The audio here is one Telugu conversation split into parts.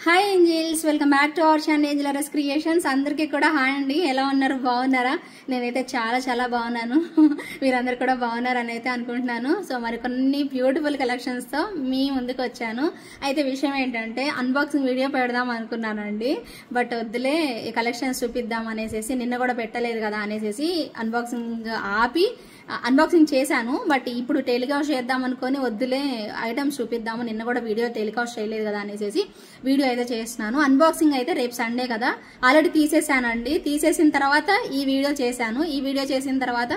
Hi angels, welcome back to our channel Angelaras creations. అందరికీ కూడా హాయ్ అండి. ఎలా ఉన్నారు? బాగున్నారా? నేనైతే చాలా బాగున్నాను. మీరందరూ కూడా బాగున్నారని అయితే అనుకుంటున్నాను. సో మరి కొన్ని బ్యూటిఫుల్ కలెక్షన్స్ తో మీ ముందుకు వచ్చాను. అయితే విషయం ఏంటంటే అన్బాక్సింగ్ వీడియో పెడదాం అనుకున్నానండి, బట్ వద్దులే ఈ కలెక్షన్స్ చూపిద్దాం అనేసి, నిన్న కూడా పెట్టలేదు కదా అనేసి అన్బాక్సింగ్ ఆపి అన్బాక్సింగ్ చేశాను. బట్ ఇప్పుడు టెలికాస్ట్ చేద్దాం అనుకుని వద్దులే ఐటమ్స్ చూపిద్దాము, నిన్న కూడా వీడియో టెలికాస్ట్ చేయలేదు కదా అనేసి వీడియో అయితే చేస్తున్నాను. అన్బాక్సింగ్ అయితే రేపు సండే కదా, ఆల్రెడీ తీసేసానండి. తీసేసిన తర్వాత ఈ వీడియో చేశాను. ఈ వీడియో చేసిన తర్వాత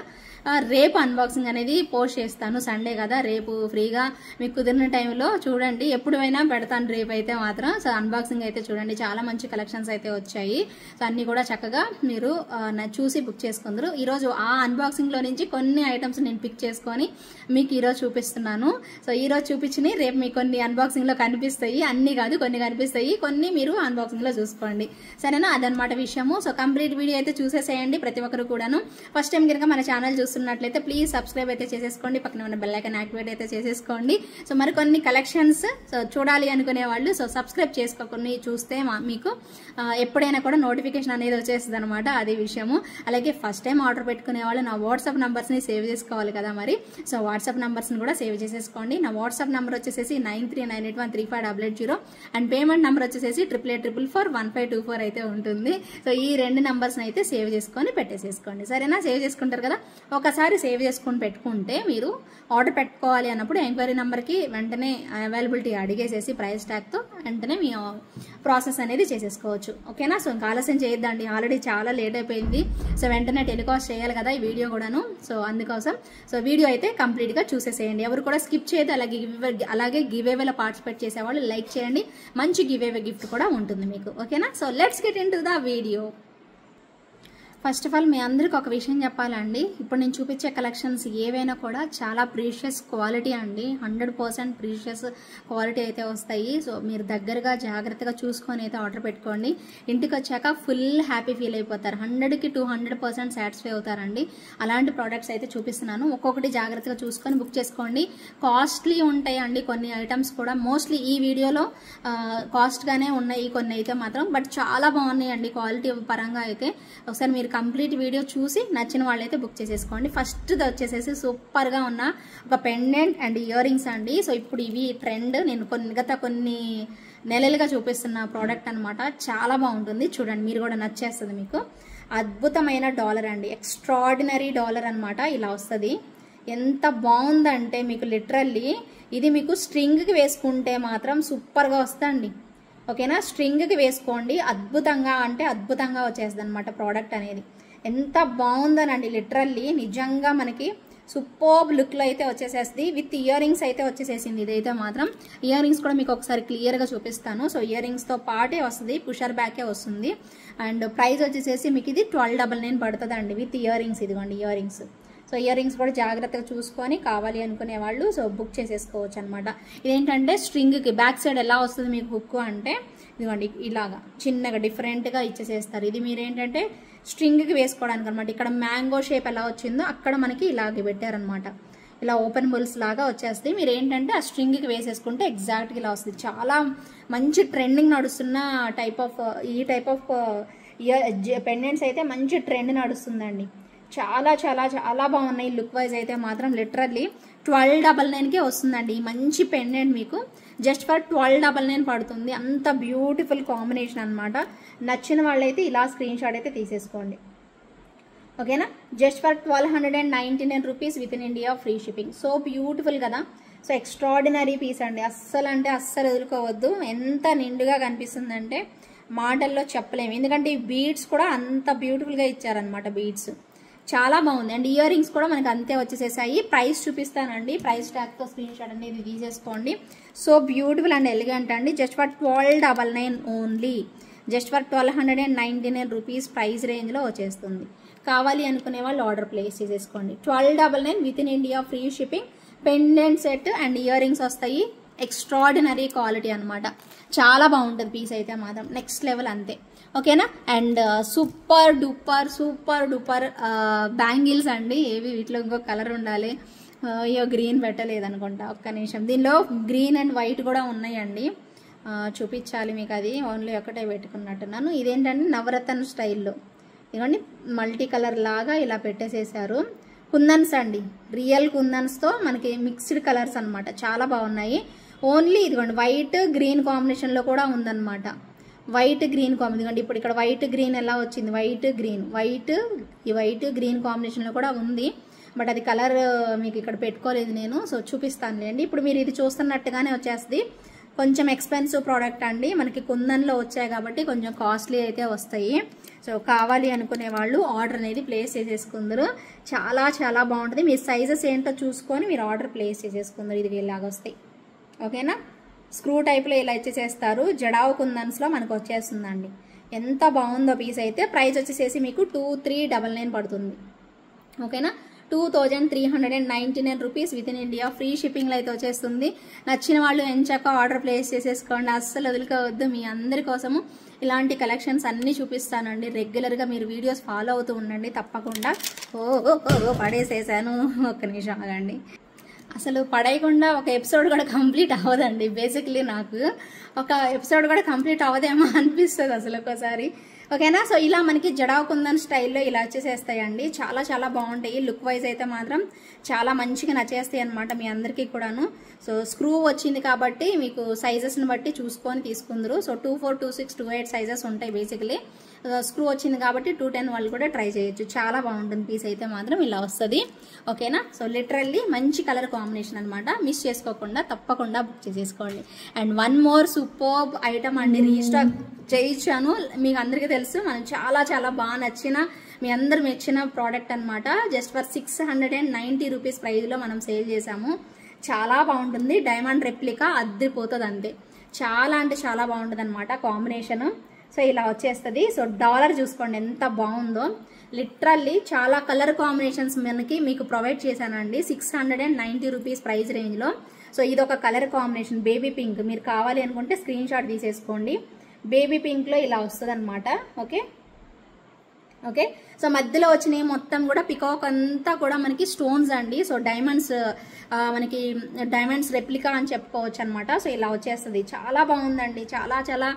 రేపు అన్బాక్సింగ్ అనేది పోస్ట్ చేస్తాను. సండే కదా, రేపు ఫ్రీగా మీకు కుదిరిన టైంలో చూడండి. ఎప్పుడైనా పెడతాను రేపు అయితే మాత్రం. సో అన్బాక్సింగ్ అయితే చూడండి, చాలా మంచి కలెక్షన్స్ అయితే వచ్చాయి. సో అన్ని కూడా చక్కగా మీరు చూసి బుక్ చేసుకుందరు. ఈరోజు ఆ అన్బాక్సింగ్ లో నుంచి కొన్ని ఐటమ్స్ నేను పిక్ చేసుకొని మీకు ఈరోజు చూపిస్తున్నాను. సో ఈరోజు చూపించి రేపు మీకు కొన్ని అన్బాక్సింగ్ లో కనిపిస్తాయి. అన్ని కాదు, కొన్ని కనిపిస్తాయి, కొన్ని మీరు అన్బాక్సింగ్ లో చూసుకోండి. సరేనా? అదనమాట విషయము. సో కంప్లీట్ వీడియో అయితే చూసేసేయండి ప్రతి ఒక్కరు కూడాను. ఫస్ట్ టైం కనుక మన ఛానల్ చూస్తున్నట్లయితే ప్లీజ్ సబ్స్క్రైబ్ అయితే చేసేసుకోండి, పక్కన ఉన్న బెల్ ఐకాన్ యాక్టివేట్ అయితే చేసేసుకోండి. సో మరికొన్ని కలెక్షన్స్ సో చూడాలి అనుకునే వాళ్ళు సో సబ్స్క్రైబ్ చేసుకోకుండా చూస్తే మీకు ఎప్పుడైనా కూడా నోటిఫికేషన్ అనేది వచ్చేస్తుంది అనమాట. అది విషయము. అలాగే ఫస్ట్ టైం ఆర్డర్ పెట్టుకునే వాళ్ళు నా వాట్సాప్ నంబర్స్ ని సేవ్ చేసుకోవాలి కదా మరి. సో వాట్సాప్ నంబర్స్ ని కూడా సేవ్ చేసేసుకోండి. నా వాట్సాప్ నంబర్ వచ్చేసి 9398135880 అండ్ పేమెంట్ నంబర్ వచ్చేసి 88441524 అయితే ఉంటుంది. సో ఈ రెండు నంబర్స్ అయితే సేవ్ చేసుకొని పెట్టేసేసుకోండి. సరేనా? సేవ్ చేసుకుంటారు కదా. ఒకసారి సేవ్ చేసుకొని పెట్టుకుంటే మీరు ఆర్డర్ పెట్టుకోవాలి అన్నప్పుడు ఎంక్వైరీ నెంబర్కి వెంటనే అవైలబిలిటీ అడిగేసేసి ప్రైస్ ట్యాగ్తో వెంటనే మీ ప్రాసెస్ అనేది చేసేసుకోవచ్చు. ఓకేనా? సో ఇంకా ఆలస్యం చేయొద్దండి, ఆల్రెడీ చాలా లేట్ అయిపోయింది. సో వెంటనే టెలికాస్ట్ చేయాలి కదా ఈ వీడియో కూడాను. సో అందుకోసం సో వీడియో అయితే కంప్లీట్గా చూసేసేయండి. ఎవరు కూడా స్కిప్ చేయదు. అలాగే గివ్ అవేలో పార్టిసిపేట్ చేసేవాళ్ళు లైక్ చేయండి. మంచి గివ్ అవే గిఫ్ట్ కూడా ఉంటుంది మీకు. ఓకేనా? So let's get into the video. First of all మీ అందరికి ఒక విషయం చెప్పాలండి. ఇప్పుడు నేను చూపించే కలెక్షన్స్ ఏవైనా కూడా చాలా ప్రీషియస్ క్వాలిటీ అండి. 100% ప్రీషియస్ క్వాలిటీ అయితే వస్తాయి. సో మీరు దగ్గరగా జాగ్రత్తగా చూసుకొని అయితే ఆర్డర్ పెట్టుకోండి. ఇంటికి వచ్చాక ఫుల్ హ్యాపీ ఫీల్ అయిపోతారు. 100కి 200% సాటిస్ఫై అవుతారండి. అలాంటి ప్రోడక్ట్స్ అయితే చూపిస్తున్నాను. ఒక్కొక్కటి జాగ్రత్తగా చూసుకొని బుక్ చేసుకోండి. కాస్ట్లీ ఉంటాయి అండి కొన్ని ఐటమ్స్ కూడా. మోస్ట్లీ ఈ వీడియోలో కాస్ట్గానే ఉన్నాయి కొన్ని అయితే మాత్రం, బట్ చాలా బాగున్నాయండి క్వాలిటీ పరంగా అయితే. ఒకసారి మీరు కంప్లీట్ వీడియో చూసి నచ్చిన వాళ్ళైతే బుక్ చేసేసుకోండి. ఫస్ట్ వచ్చేసేసి సూపర్ గా ఉన్న ఒక పెండెంట్ అండ్ ఇయర్ రింగ్స్ అండి. సో ఇప్పుడు ఇవి ట్రెండ్, నేను కొన్ని నెలలుగా చూపిస్తున్న ప్రోడక్ట్ అనమాట. చాలా బాగుంటుంది, చూడండి, మీరు కూడా నచ్చేస్తుంది మీకు. అద్భుతమైన డాలర్ అండి, ఎక్స్ట్రాడినరీ డాలర్ అనమాట. ఇలా వస్తుంది. ఎంత బాగుందంటే మీకు లిటరల్లీ ఇది మీకు స్ట్రింగ్కి వేసుకుంటే మాత్రం సూపర్గా వస్తుందండి. ఓకేనా? స్ట్రింగ్కి వేసుకోండి, అద్భుతంగా అంటే అద్భుతంగా వచ్చేస్తుంది అనమాట ప్రోడక్ట్ అనేది. ఎంత బాగుందనండి లిటరల్లీ, నిజంగా మనకి సూపర్బ్ లుక్లో అయితే వచ్చేసేస్తుంది. విత్ ఇయర్ రింగ్స్ అయితే వచ్చేసేసింది ఇదైతే మాత్రం. ఇయర్ రింగ్స్ కూడా మీకు ఒకసారి క్లియర్గా చూపిస్తాను. సో ఇయర్ రింగ్స్తో పాటే వస్తుంది, పుషర్ బ్యాకే వస్తుంది. అండ్ ప్రైస్ వచ్చేసేసి మీకు ఇది 1299 పడుతుంది అండి విత్ ఇయర్ రింగ్స్. ఇదిగోండి ear rings. So ear rings కూడా జాగ్రత్తగా చూసుకొని కావాలి అనుకునే వాళ్ళు సో బుక్ చేసేసుకోవచ్చు అనమాట. ఇదేంటంటే స్ట్రింగ్కి బ్యాక్ సైడ్ ఎలా వస్తుంది మీకు హుక్ అంటే ఇదిగోండి ఇలాగా చిన్నగా డిఫరెంట్గా ఇచ్చేసేస్తారు. ఇది మీరేంటంటే స్ట్రింగ్కి వేసుకోవడానికి అనమాట. ఇక్కడ మ్యాంగో షేప్ ఎలా వచ్చిందో అక్కడ మనకి ఇలాగే పెట్టారనమాట. ఇలా ఓపెన్ బుల్స్ లాగా వచ్చేస్తాయి. మీరు ఏంటంటే ఆ స్ట్రింగ్కి వేసేసుకుంటే ఎగ్జాక్ట్గా ఇలా వస్తుంది. చాలా మంచి ట్రెండింగ్ నడుస్తున్న ఈ టైప్ ఆఫ్ పెండెంట్స్ అయితే మంచి ట్రెండ్ నడుస్తుందండి. చాలా బాగున్నాయి లుక్ వైజ్ అయితే మాత్రం. లిటరల్లీ 1299కే వస్తుందండి ఈ మంచి పెండెంట్ మీకు. జస్ట్ ఫర్ 1299 పడుతుంది. అంత బ్యూటిఫుల్ కాంబినేషన్ అనమాట. నచ్చిన వాళ్ళైతే ఇలా స్క్రీన్ షాట్ అయితే తీసేసుకోండి. ఓకేనా? Just for 1299 rupees within India free shipping. So beautiful కదా. సో ఎక్స్ట్రాడినరీ పీస్ అండి. అస్సలు వదులుకోవద్దు. ఎంత నిండుగా కనిపిస్తుందంటే మాటల్లో చెప్పలేము. ఎందుకంటే ఈ బీడ్స్ కూడా అంత బ్యూటిఫుల్గా ఇచ్చారనమాట. బీడ్స్ చాలా బాగుంది. అండ్ ఇయర్ రింగ్స్ కూడా మనకి అంతే వచ్చేసేసాయి. ప్రైస్ చూపిస్తానండి, ప్రైస్ ట్యాగ్తో స్క్రీన్ షాట్ అనేది తీసేసుకోండి. సో బ్యూటిఫుల్ అండ్ ఎలిగెంట్ అండి. Just for 1299 only. Just for 1299 rupees price రేంజ్లో వచ్చేస్తుంది. కావాలి అనుకునే వాళ్ళు ఆర్డర్ ప్లేస్ చేసేసుకోండి. 1299 with in India free shipping. Pendant set and ear rings వస్తాయి. ఎక్స్ట్రాడినరీ క్వాలిటీ అనమాట. చాలా బాగుంటుంది పీస్ అయితే మాత్రం, నెక్స్ట్ లెవెల్ అంతే. ఓకేనా? అండ్ సూపర్ డూపర్ బ్యాంగిల్స్ అండి. ఏవి వీటిలో ఇంకో కలర్ ఉండాలి. అయ్యో గ్రీన్ పెట్టలేదు అనుకుంటా, ఒక్క నిమిషం. దీనిలో గ్రీన్ అండ్ వైట్ కూడా ఉన్నాయండి. చూపించాలి మీకు, అది ఓన్లీ ఒకటే పెట్టుకున్నట్టున్నాను. ఇదేంటంటే నవరత్న స్టైల్లో ఇదిగోండి మల్టీ కలర్ లాగా ఇలా పెట్టేసేసారు. కుందన్స్ అండి, రియల్ కుందన్స్తో మనకి మిక్స్డ్ కలర్స్ అనమాట, చాలా బాగున్నాయి. ఓన్లీ ఇదిగోండి వైట్ గ్రీన్ కాంబినేషన్లో కూడా ఉందన్నమాట. వైట్ గ్రీన్ కాంబినేషన్ ఇదిగోండి, ఇప్పుడు ఇక్కడ వైట్ గ్రీన్ ఎలా వచ్చింది, వైట్ గ్రీన్ ఈ వైట్ గ్రీన్ కాంబినేషన్లో కూడా ఉంది. బట్ అది కలర్ మీకు ఇక్కడ పెట్టుకోలేదు నేను, సో చూపిస్తానులేండి. ఇప్పుడు మీరు ఇది చూస్తున్నట్టుగానే వచ్చేస్తుంది. కొంచెం ఎక్స్పెన్సివ్ ప్రోడక్ట్ అండి, మనకి కుందన్లో వచ్చాయి కాబట్టి కొంచెం కాస్ట్లీ అయితే వస్తాయి. సో కావాలి అనుకునే వాళ్ళు ఆర్డర్ అనేది ప్లేస్ చేసేసుకుందరు. చాలా చాలా బాగుంటుంది. మీ సైజెస్ ఏంటో చూసుకొని మీరు ఆర్డర్ ప్లేస్ చేసేసుకుందరు. ఇది ఇలాగ వస్తాయి, ఓకేనా. స్క్రూ టైప్లో ఇలా ఇచ్చేసేస్తారు. జడావు కుందన్స్లో మనకు వచ్చేస్తుందండి. ఎంత బాగుందో పీస్ అయితే. ప్రైస్ వచ్చేసేసి మీకు 2399 పడుతుంది, ఓకేనా. 2399 rupees within India. Free షిప్పింగ్లో అయితే వచ్చేస్తుంది. నచ్చిన వాళ్ళు ఎంచక్క ఆర్డర్ ప్లేస్ చేసేసుకోండి, అస్సలు వదులుకోవద్దు. మీ అందరి కోసము ఇలాంటి కలెక్షన్స్ అన్నీ చూపిస్తానండి. రెగ్యులర్గా మీరు వీడియోస్ ఫాలో అవుతూ ఉండండి తప్పకుండా. పడేసేసాను, ఒక్క నిమిషం ఆగండి. అసలు పడేయకుండా ఒక ఎపిసోడ్ కూడా కంప్లీట్ అవ్వదండి. బేసిక్లీ నాకు ఒక ఎపిసోడ్ కూడా కంప్లీట్ అవ్వదేమో అనిపిస్తుంది అసలు ఒక్కోసారి, ఓకేనా. సో ఇలా మనకి జడావు కుందన్ స్టైల్లో ఇలా వచ్చేసేస్తాయండి. చాలా చాలా బాగుంటాయి. లుక్ వైజ్ అయితే మాత్రం చాలా మంచిగా నచ్చేస్తాయి అనమాట మీ అందరికీ కూడాను. సో స్క్రూ వచ్చింది కాబట్టి మీకు సైజెస్ని బట్టి చూసుకొని తీసుకుందరు. సో 24, 26, 28 సైజెస్ ఉంటాయి బేసిక్లీ. స్క్రూ వచ్చింది కాబట్టి 210 వాళ్ళు కూడా ట్రై చేయొచ్చు. చాలా బాగుంటుంది పీస్ అయితే మాత్రం ఇలా వస్తుంది, ఓకేనా. సో లిటరల్లీ మంచి కలర్ కాంబినేషన్ అనమాట. మిస్ చేసుకోకుండా తప్పకుండా బుక్ చేసేసుకోండి. And one more super item అండి, రీస్టాక్ చేయించాను. మీకు అందరికీ తెలుసు మనకు చాలా చాలా బాగా నచ్చిన, మీ అందరు మెచ్చిన ప్రోడక్ట్ అనమాట. జస్ట్ ఫర్ 690 రూపీస్ ప్రైజ్లో మనం సేల్ చేసాము. చాలా బాగుంటుంది. డైమండ్ రెప్లికా అద్దరిపోతుంది అంతే. చాలా అంటే చాలా బాగుంటుంది అనమాట కాంబినేషన్. సో ఇలా వచ్చేస్తుంది. సో డాలర్ చూసుకోండి ఎంత బాగుందో. లిటరల్లీ చాలా కలర్ కాంబినేషన్స్ మీకు ప్రొవైడ్ చేశానండి 690 రూపీస్ ప్రైస్ రేంజ్లో. సో ఇది ఒక కలర్ కాంబినేషన్ బేబీ పింక్. మీరు కావాలి అనుకుంటే స్క్రీన్ షాట్ తీసేసుకోండి. బేబీ పింక్లో ఇలా వస్తుంది అనమాట, ఓకే. సో మధ్యలో వచ్చినాయి మొత్తం కూడా పికాక్ అంతా కూడా మనకి స్టోన్స్ అండి. సో డైమండ్స్, మనకి డైమండ్స్ రెప్లికా అని చెప్పుకోవచ్చు అనమాట. సో ఇలా వచ్చేస్తుంది. చాలా బాగుందండి. చాలా చాలా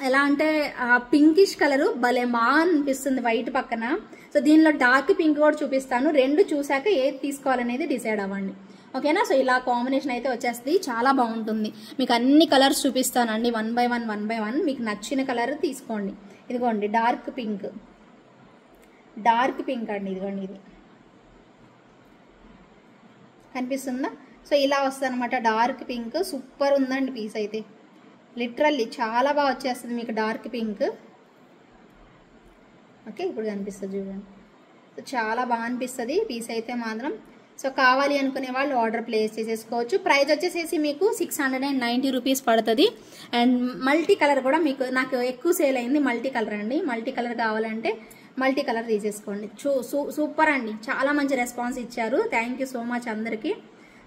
ఎలా అంటే పింకిష్ కలరు భలే బాగా అనిపిస్తుంది వైట్ పక్కన. సో దీనిలో డార్క్ పింక్ కూడా చూపిస్తాను. రెండు చూసాక ఏది తీసుకోవాలనేది డిసైడ్ అవ్వండి, ఓకేనా. సో ఇలా కాంబినేషన్ అయితే వచ్చేస్తుంది. చాలా బాగుంటుంది. మీకు అన్ని కలర్స్ చూపిస్తానండి వన్ బై వన్. మీకు నచ్చిన కలర్ తీసుకోండి. ఇదిగోండి డార్క్ పింక్ అండి, ఇదిగోండి ఇది కనిపిస్తుందా. సో ఇలా వస్తుంది అనమాట డార్క్ పింక్. సూపర్ ఉందండి పీస్ అయితే. లిటరల్లీ చాలా బాగా వచ్చేస్తుంది మీకు డార్క్ పింక్, ఓకే. ఇప్పుడు కనిపిస్తుంది చూడండి. సో చాలా బాగా అనిపిస్తుంది పీస్ అయితే మాత్రం. సో కావాలి అనుకునే వాళ్ళు ఆర్డర్ ప్లేస్ చేసేసుకోవచ్చు. ప్రైస్ వచ్చేసేసి మీకు 690 రూపీస్ పడుతుంది. అండ్ మల్టీ కలర్ కూడా మీకు నాకు ఎక్కువ సేల్ అయింది మల్టీ కలర్ అండి. మల్టీ కలర్ కావాలంటే మల్టీ కలర్ తీసేసుకోండి. సూపర్ అండి. చాలా మంచి రెస్పాన్స్ ఇచ్చారు. థ్యాంక్ యూ సో మచ్ అందరికీ.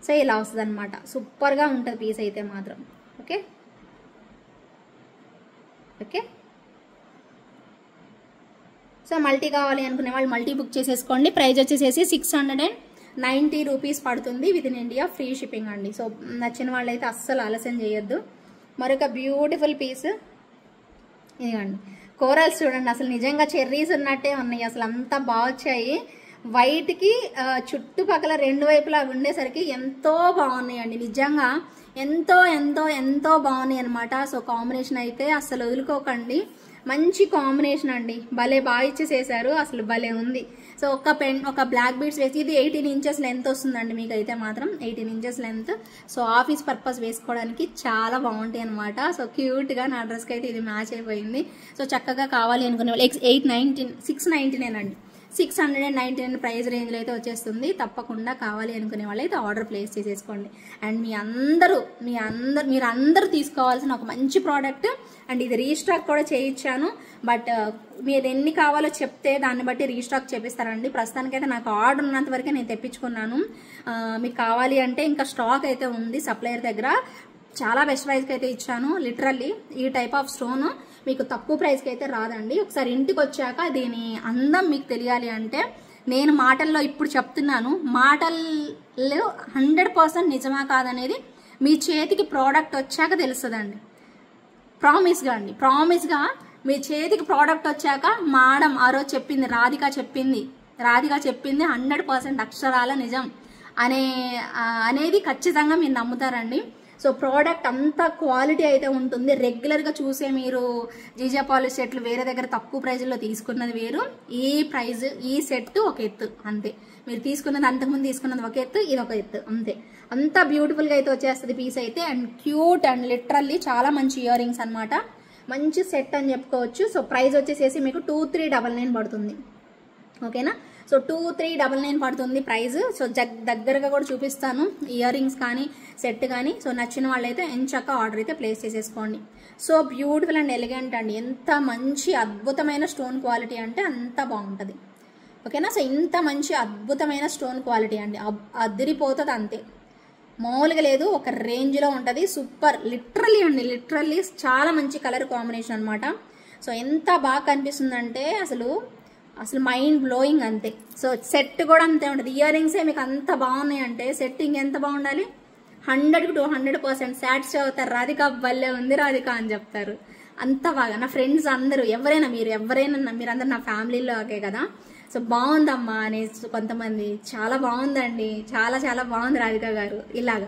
సో ఇలా వస్తుంది అనమాట. సూపర్గా ఉంటుంది పీస్ అయితే మాత్రం, ఓకే. సో మల్టీ కావాలి అనుకునే వాళ్ళు మల్టీ బుక్ చేసేసుకోండి. ప్రైస్ వచ్చేసేసి 690 రూపీస్ పడుతుంది within India. Free shipping అండి. సో నచ్చిన వాళ్ళైతే అస్సలు ఆలస్యం చేయొద్దు. మరొక బ్యూటిఫుల్ పీస్ ఇదిగండి. కోరల్స్ చూడండి, అసలు నిజంగా చెర్రీస్ ఉన్నట్టే ఉన్నాయి. అసలు అంతా బాగా వచ్చాయి. వైట్కి చుట్టుపక్కల రెండు వైపులా ఉండేసరికి ఎంతో బాగున్నాయండి. నిజంగా ఎంతో ఎంతో ఎంతో బాగున్నాయి అనమాట. సో కాంబినేషన్ అయితే అసలు వదులుకోకండి. మంచి కాంబినేషన్ అండి. భలే బాగా ఇచ్చేసేసారు. అసలు భలే ఉంది. సో ఒక బ్లాక్ బీడ్స్ వేసి ఇది 18 ఇంచెస్ లెంత్ వస్తుందండి మీకు అయితే మాత్రం 18 inches length. So office purpose వేసుకోవడానికి చాలా బాగుంటాయి అనమాట. సో క్యూట్గా నా డ్రెస్కి అయితే ఇది మ్యాచ్ అయిపోయింది. సో చక్కగా కావాలి అనుకునే వాళ్ళు 699 అండి. 699 ప్రైస్ రేంజ్లో అయితే వచ్చేస్తుంది. తప్పకుండా కావాలి అనుకునే వాళ్ళు అయితే ఆర్డర్ ప్లేస్ చేసేసుకోండి. అండ్ మీరు అందరూ తీసుకోవాల్సిన ఒక మంచి ప్రోడక్ట్. అండ్ ఇది రీస్టాక్ కూడా చేయించాను. బట్ మీరు ఎన్ని కావాలో చెప్తే దాన్ని బట్టి రీస్టాక్ చేపిస్తారండి. ప్రస్తుతానికైతే నాకు ఆర్డర్ ఉన్నంత వరకే నేను తెప్పించుకున్నాను. మీకు కావాలి అంటే ఇంకా స్టాక్ అయితే ఉంది సప్లయర్ దగ్గర. చాలా బెస్ట్ ప్రైస్కి అయితే ఇచ్చాను. లిటరల్లీ ఈ టైప్ ఆఫ్ స్టోన్ మీకు తక్కువ ప్రైస్కి అయితే రాదండి. ఒకసారి ఇంటికి వచ్చాక దీని అందం మీకు తెలియాలి అంటే నేను మాటల్లో ఇప్పుడు చెప్తున్నాను. మాటల్లో 100% నిజమా కాదనేది మీ చేతికి ప్రోడక్ట్ వచ్చాక తెలుస్తుందండి. ప్రామిస్గా అండి, ప్రామిస్గా మీ చేతికి ప్రోడక్ట్ వచ్చాక మేడం ఆ రోజు చెప్పింది, రాధిక చెప్పింది 100% అక్షరాల నిజం అనేది ఖచ్చితంగా మీరు నమ్ముతారండి. సో ప్రోడక్ట్ అంత క్వాలిటీ అయితే ఉంటుంది. రెగ్యులర్గా చూసే మీరు జీజా పాలిష్ సెట్లు వేరే దగ్గర తక్కువ ప్రైజ్లో తీసుకున్నది వేరు, ఈ ప్రైజ్ ఈ సెట్ ఒక ఎత్తు అంతే. మీరు తీసుకున్నది అంతకుముందు తీసుకున్నది ఒక ఎత్తు, ఇది ఒక ఎత్తు అంతే. అంత బ్యూటిఫుల్గా అయితే వచ్చేస్తుంది పీస్ అయితే. అండ్ క్యూట్ అండ్ లిటరల్లీ చాలా మంచి ఇయర్ రింగ్స్ అనమాట, మంచి సెట్ అని చెప్పుకోవచ్చు. సో ప్రైస్ వచ్చేసేసి మీకు 2399 పడుతుంది. ఓకేనా, సో 2399 పడుతుంది ప్రైస్. సో దగ్గరగా కూడా చూపిస్తాను ఇయర్ రింగ్స్ కానీ సెట్ కానీ. సో నచ్చిన వాళ్ళైతే ఎంచక్క ఆర్డర్ అయితే ప్లేస్ చేసేసుకోండి. సో బ్యూటిఫుల్ అండ్ ఎలిగెంట్ అండి, ఎంత మంచి అద్భుతమైన స్టోన్ క్వాలిటీ అంటే అంత బాగుంటుంది. ఓకేనా, సో ఇంత మంచి అద్భుతమైన స్టోన్ క్వాలిటీ అండి, అదిరిపోతుంది అంతే, మామూలుగా లేదు, ఒక రేంజ్లో ఉంటుంది. సూపర్ లిటరల్లీ అండి, లిటరల్లీ చాలా మంచి కలర్ కాంబినేషన్ అనమాట. సో ఎంత బాగా కనిపిస్తుందంటే అసలు మైండ్ బ్లోయింగ్ అంతే. సో సెట్ కూడా అంతే ఉంటుంది. ఇయర్ రింగ్సే మీకు అంత బాగున్నాయి అంటే సెట్ ఇంకెంత బాగుండాలి. 100 to 100% సాటిస్ఫై అవుతారు. రాధిక భలే ఉంది రాధిక అని చెప్తారు. అంత బాగా నా ఫ్రెండ్స్ అందరూ ఎవరైనా మీరందరూ నా ఫ్యామిలీలో ఓకే కదా. సో బాగుందమ్మా అనేసి కొంతమంది, చాలా బాగుందండి, చాలా చాలా బాగుంది రాధిక గారు, ఇలాగా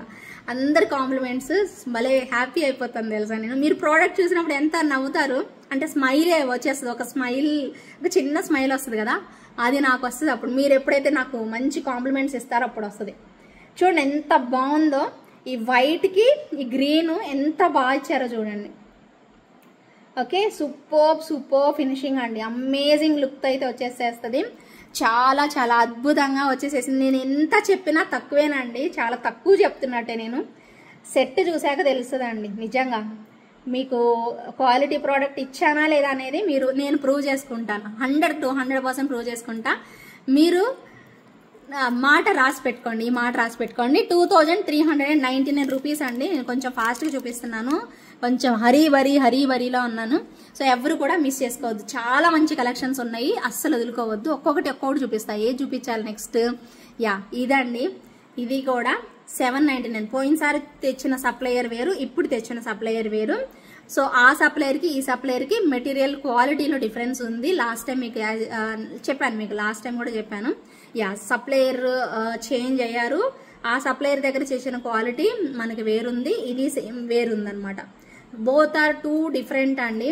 అందరు కాంప్లిమెంట్స్ భలే హ్యాపీ అయిపోతాను తెలుసా నేను. మీరు ప్రోడక్ట్ చూసినప్పుడు ఎంత నవ్వుతారు అంటే స్మైలే వచ్చేస్తుంది, ఒక చిన్న స్మైల్ వస్తుంది కదా, అది నాకు వస్తుంది అప్పుడు. మీరు ఎప్పుడైతే నాకు మంచి కాంప్లిమెంట్స్ ఇస్తారో అప్పుడు వస్తుంది. చూడండి ఎంత బాగుందో, ఈ వైట్కి ఈ గ్రీన్ ఎంత బాగా ఇచ్చారో చూడండి. ఓకే, సూపర్ ఫినిషింగ్ అండి, అమేజింగ్ లుక్ అయితే వచ్చేసేస్తుంది. చాలా చాలా అద్భుతంగా వచ్చేసేసింది. నేను ఎంత చెప్పినా తక్కువేనండి, చాలా తక్కువ చెప్తున్నట్టే. నేను సెట్ చూశాక తెలుస్తుందండి నిజంగా మీకు క్వాలిటీ ప్రోడక్ట్ ఇచ్చానా లేదా అనేది నేను ప్రూవ్ చేసుకుంటాను. 100 to 100% ప్రూవ్ చేసుకుంటా. మీరు మాట రాసి పెట్టుకోండి, ఈ మాట రాసి పెట్టుకోండి. 2399 రూపీస్ అండి. నేను కొంచెం ఫాస్ట్గా చూపిస్తున్నాను, కొంచెం హరీబరీలో ఉన్నాను. సో ఎవరు కూడా మిస్ చేసుకోవద్దు, చాలా మంచి కలెక్షన్స్ ఉన్నాయి, అస్సలు వదులుకోవద్దు. ఒక్కొక్కటి చూపిస్తా, ఏది చూపించాలి నెక్స్ట్. ఇదండి, ఇది కూడా 799. పోయినసారి తెచ్చిన సప్లయర్ వేరు, ఇప్పుడు తెచ్చిన సప్లయర్ వేరు. సో ఆ సప్లయర్కి ఈ సప్లయర్కి మెటీరియల్ క్వాలిటీలో డిఫరెన్స్ ఉంది. లాస్ట్ టైం మీకు చెప్పాను, లాస్ట్ టైం కూడా చెప్పాను. సప్లయర్ చేంజ్ అయ్యారు. ఆ సప్లయర్ దగ్గర చేసిన క్వాలిటీ మనకి వేరుంది, ఇది సేమ్ వేరుందనమాట. బోత్ ఆర్ 2 డిఫరెంట్ అండి.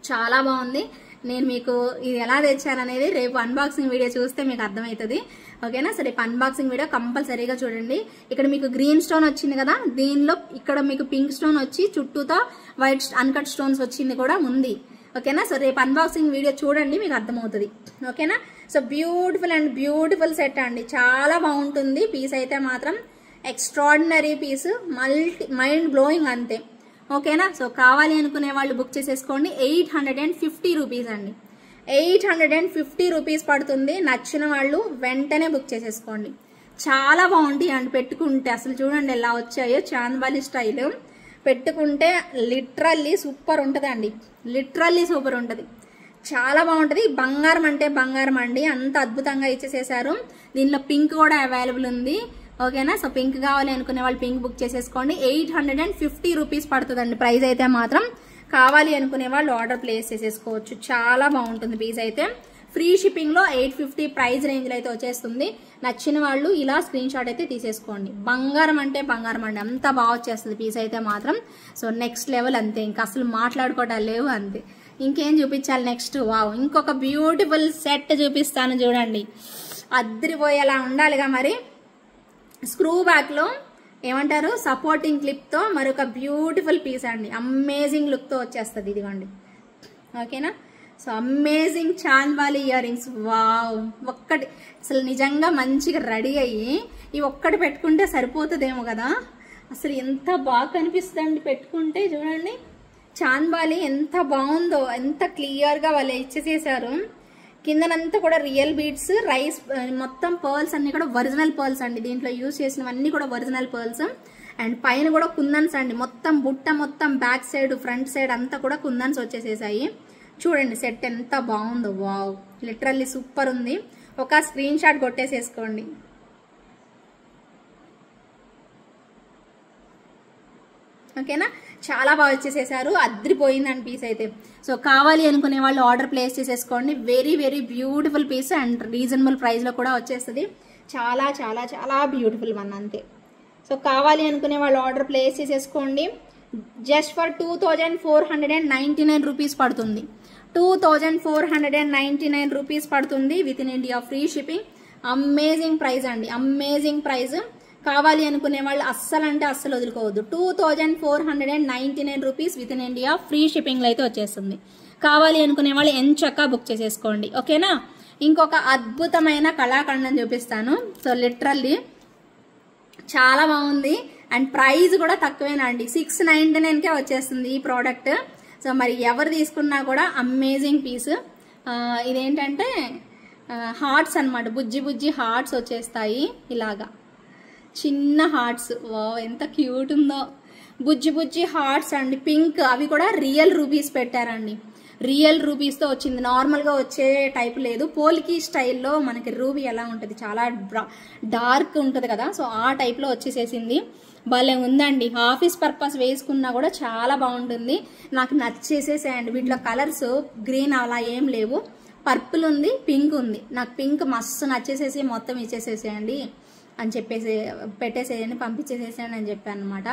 చాలా బాగుంది. నేను మీకు ఇది ఎలా తెచ్చాననేది రేపు అన్బాక్సింగ్ వీడియో చూస్తే మీకు అర్థమవుతుంది. ఓకేనా, సరే రేపు అన్బాక్సింగ్ వీడియో కంపల్సరీగా చూడండి. ఇక్కడ మీకు గ్రీన్ స్టోన్ వచ్చింది కదా, దీనిలో ఇక్కడ మీకు పింక్ స్టోన్ వచ్చి చుట్టూతో వైట్ అన్కట్ స్టోన్స్ వచ్చింది కూడా ఉంది. ఓకేనా, సో రేపు అన్బాక్సింగ్ వీడియో చూడండి, మీకు అర్థమవుతుంది. ఓకేనా, సో బ్యూటిఫుల్ సెట్ అండి, చాలా బాగుంటుంది. పీస్ అయితే మాత్రం ఎక్స్ట్రాడినరీ పీస్, మైండ్ బ్లోయింగ్ అంతే. ఓకేనా, సో కావాలి అనుకునే వాళ్ళు బుక్ చేసేసుకోండి. 850 రూపీస్ అండి, 850 రూపీస్ పడుతుంది. నచ్చిన వాళ్ళు వెంటనే బుక్ చేసేసుకోండి. చాలా బాగుంటాయి అండి పెట్టుకుంటే, అసలు చూడండి ఎలా వచ్చాయో, చాంద్బాలి స్టైల్ పెట్టుకుంటే లిటరల్లీ సూపర్ ఉంటుంది అండి, లిటరల్లీ సూపర్ ఉంటుంది, చాలా బాగుంటుంది. బంగారం అంటే బంగారం అండి, అంత అద్భుతంగా ఇచ్చేసేసారు. దీనిలో పింక్ కూడా అవైలబుల్ ఉంది. ఓకేనా, సో పింక్ కావాలి అనుకునే వాళ్ళు పింక్ బుక్ చేసేసుకోండి. 850 రూపీస్ పడుతుందండి ప్రైస్ అయితే మాత్రం. కావాలి అనుకునే వాళ్ళు ఆర్డర్ ప్లేస్ చేసేసుకోవచ్చు. చాలా బాగుంటుంది పీస్ అయితే. ఫ్రీ షిప్పింగ్లో 850 ప్రైస్ రేంజ్లో అయితే వచ్చేస్తుంది. నచ్చిన వాళ్ళు ఇలా స్క్రీన్ షాట్ అయితే తీసేసుకోండి. బంగారం అంటే బంగారం అండి, అంత బాగా వచ్చేస్తుంది పీస్ అయితే మాత్రం. సో నెక్స్ట్ లెవెల్ అంతే, ఇంకా అసలు మాట్లాడుకోవటాలు లేవు అంతే. ఇంకేం చూపించాలి నెక్స్ట్? వావ్, ఇంకొక బ్యూటిఫుల్ సెట్ చూపిస్తాను చూడండి, అద్దరిపోయేలా ఉండాలిగా మరి. స్క్రూ బ్యాక్లో ఏమంటారు సపోర్టింగ్ క్లిప్తో మరొక బ్యూటిఫుల్ పీస్ అండి, అమేజింగ్ లుక్తో వచ్చేస్తుంది. ఇదిగోండి, ఓకేనా. So amazing chandbali ear rings. Wow, ఒక్కటి అసలు నిజంగా మంచిగా రెడీ అయ్యి ఈ ఒక్కటి పెట్టుకుంటే సరిపోతుందేమో కదా. అసలు ఎంత బాగా కనిపిస్తుందండి పెట్టుకుంటే. చూడండి చాంద్బాలి ఎంత బాగుందో, ఎంత క్లియర్గా వాళ్ళు ఇచ్చేసేసారు. కిందనంతా కూడా రియల్ బీడ్స్, రైస్ మొత్తం పర్ల్స్ అన్ని కూడా ఒరిజినల్ పర్ల్స్ అండి. దీంట్లో యూజ్ చేసినవన్నీ కూడా ఒరిజినల్ పర్ల్స్. అండ్ పైన కూడా కుందన్స్ అండి, మొత్తం బుట్ట మొత్తం బ్యాక్ సైడ్ ఫ్రంట్ సైడ్ అంతా కూడా కుందన్స్ వచ్చేసేసాయి. చూడండి సెట్ ఎంత బాగుందో. వావ్, లిటరల్లీ సూపర్ ఉంది. ఒక స్క్రీన్ షాట్ కొట్టేసేసుకోండి. ఓకేనా, చాలా బాగా వచ్చేసేసారు, అద్రిపోయిందండి పీస్ అయితే. సో కావాలి అనుకునే వాళ్ళు ఆర్డర్ ప్లేస్ చేసేసుకోండి. Very very beautiful piece and reasonable ప్రైస్లో కూడా వచ్చేస్తుంది. చాలా చాలా చాలా బ్యూటిఫుల్ వన్ అంతే. సో కావాలి అనుకునే వాళ్ళు ఆర్డర్ ప్లేస్ చేసేసుకోండి. జస్ట్ ఫర్ 2499 రూపీస్ పడుతుంది. 2499 రూపీస్ పడుతుంది within India free shipping. Amazing price అండి, అమేజింగ్ ప్రైస్. కావాలి అనుకునే వాళ్ళు అస్సలు అంటే అస్సలు వదులుకోవద్దు. 2499 rupees within India free షిప్పింగ్లో అయితే వచ్చేస్తుంది. కావాలి అనుకునే వాళ్ళు ఎంచక్కా బుక్ చేసేసుకోండి, ఓకేనా. ఇంకొక అద్భుతమైన కళాఖండం చూపిస్తాను. సో లిటరల్లీ చాలా బాగుంది అండ్ ప్రైస్ కూడా తక్కువేనా అండి, 699కే వచ్చేస్తుంది ఈ ప్రోడక్ట్. సో మరి ఎవరు తీసుకున్నా కూడా అమేజింగ్ పీస్. ఇదేంటంటే హార్ట్స్ అన్నమాట, బుజ్జి బుజ్జి హార్ట్స్ వచ్చేస్తాయి ఇలాగా, చిన్న హార్ట్స్. వావ్ ఎంత క్యూట్ ఉందో, బుజ్జి బుజ్జి హార్ట్స్ అండి, పింక్. అవి కూడా రియల్ రూబీస్ పెట్టారండి, రియల్ రూబీస్తో వచ్చింది, నార్మల్గా వచ్చే టైప్ లేదు. పోల్కి స్టైల్లో మనకి రూబీ ఎలా ఉంటుంది, చాలా డార్క్ ఉంటుంది కదా, సో ఆ టైప్లో వచ్చేసేసింది. భలే ఉందండి, ఆఫీస్ పర్పస్ వేసుకున్నా కూడా చాలా బాగుంటుంది. నాకు నచ్చేసేసేయండి. వీటిలో కలర్స్ గ్రీన్ అలా ఏం లేవు, పర్పుల్ ఉంది, పింక్ ఉంది. నాకు పింక్ మస్తు నచ్చేసేసి మొత్తం ఇచ్చేసేసేయండి అని చెప్పేసి పెట్టేసేయండి, పంపించేసేసేయండి అని చెప్పాను అనమాట.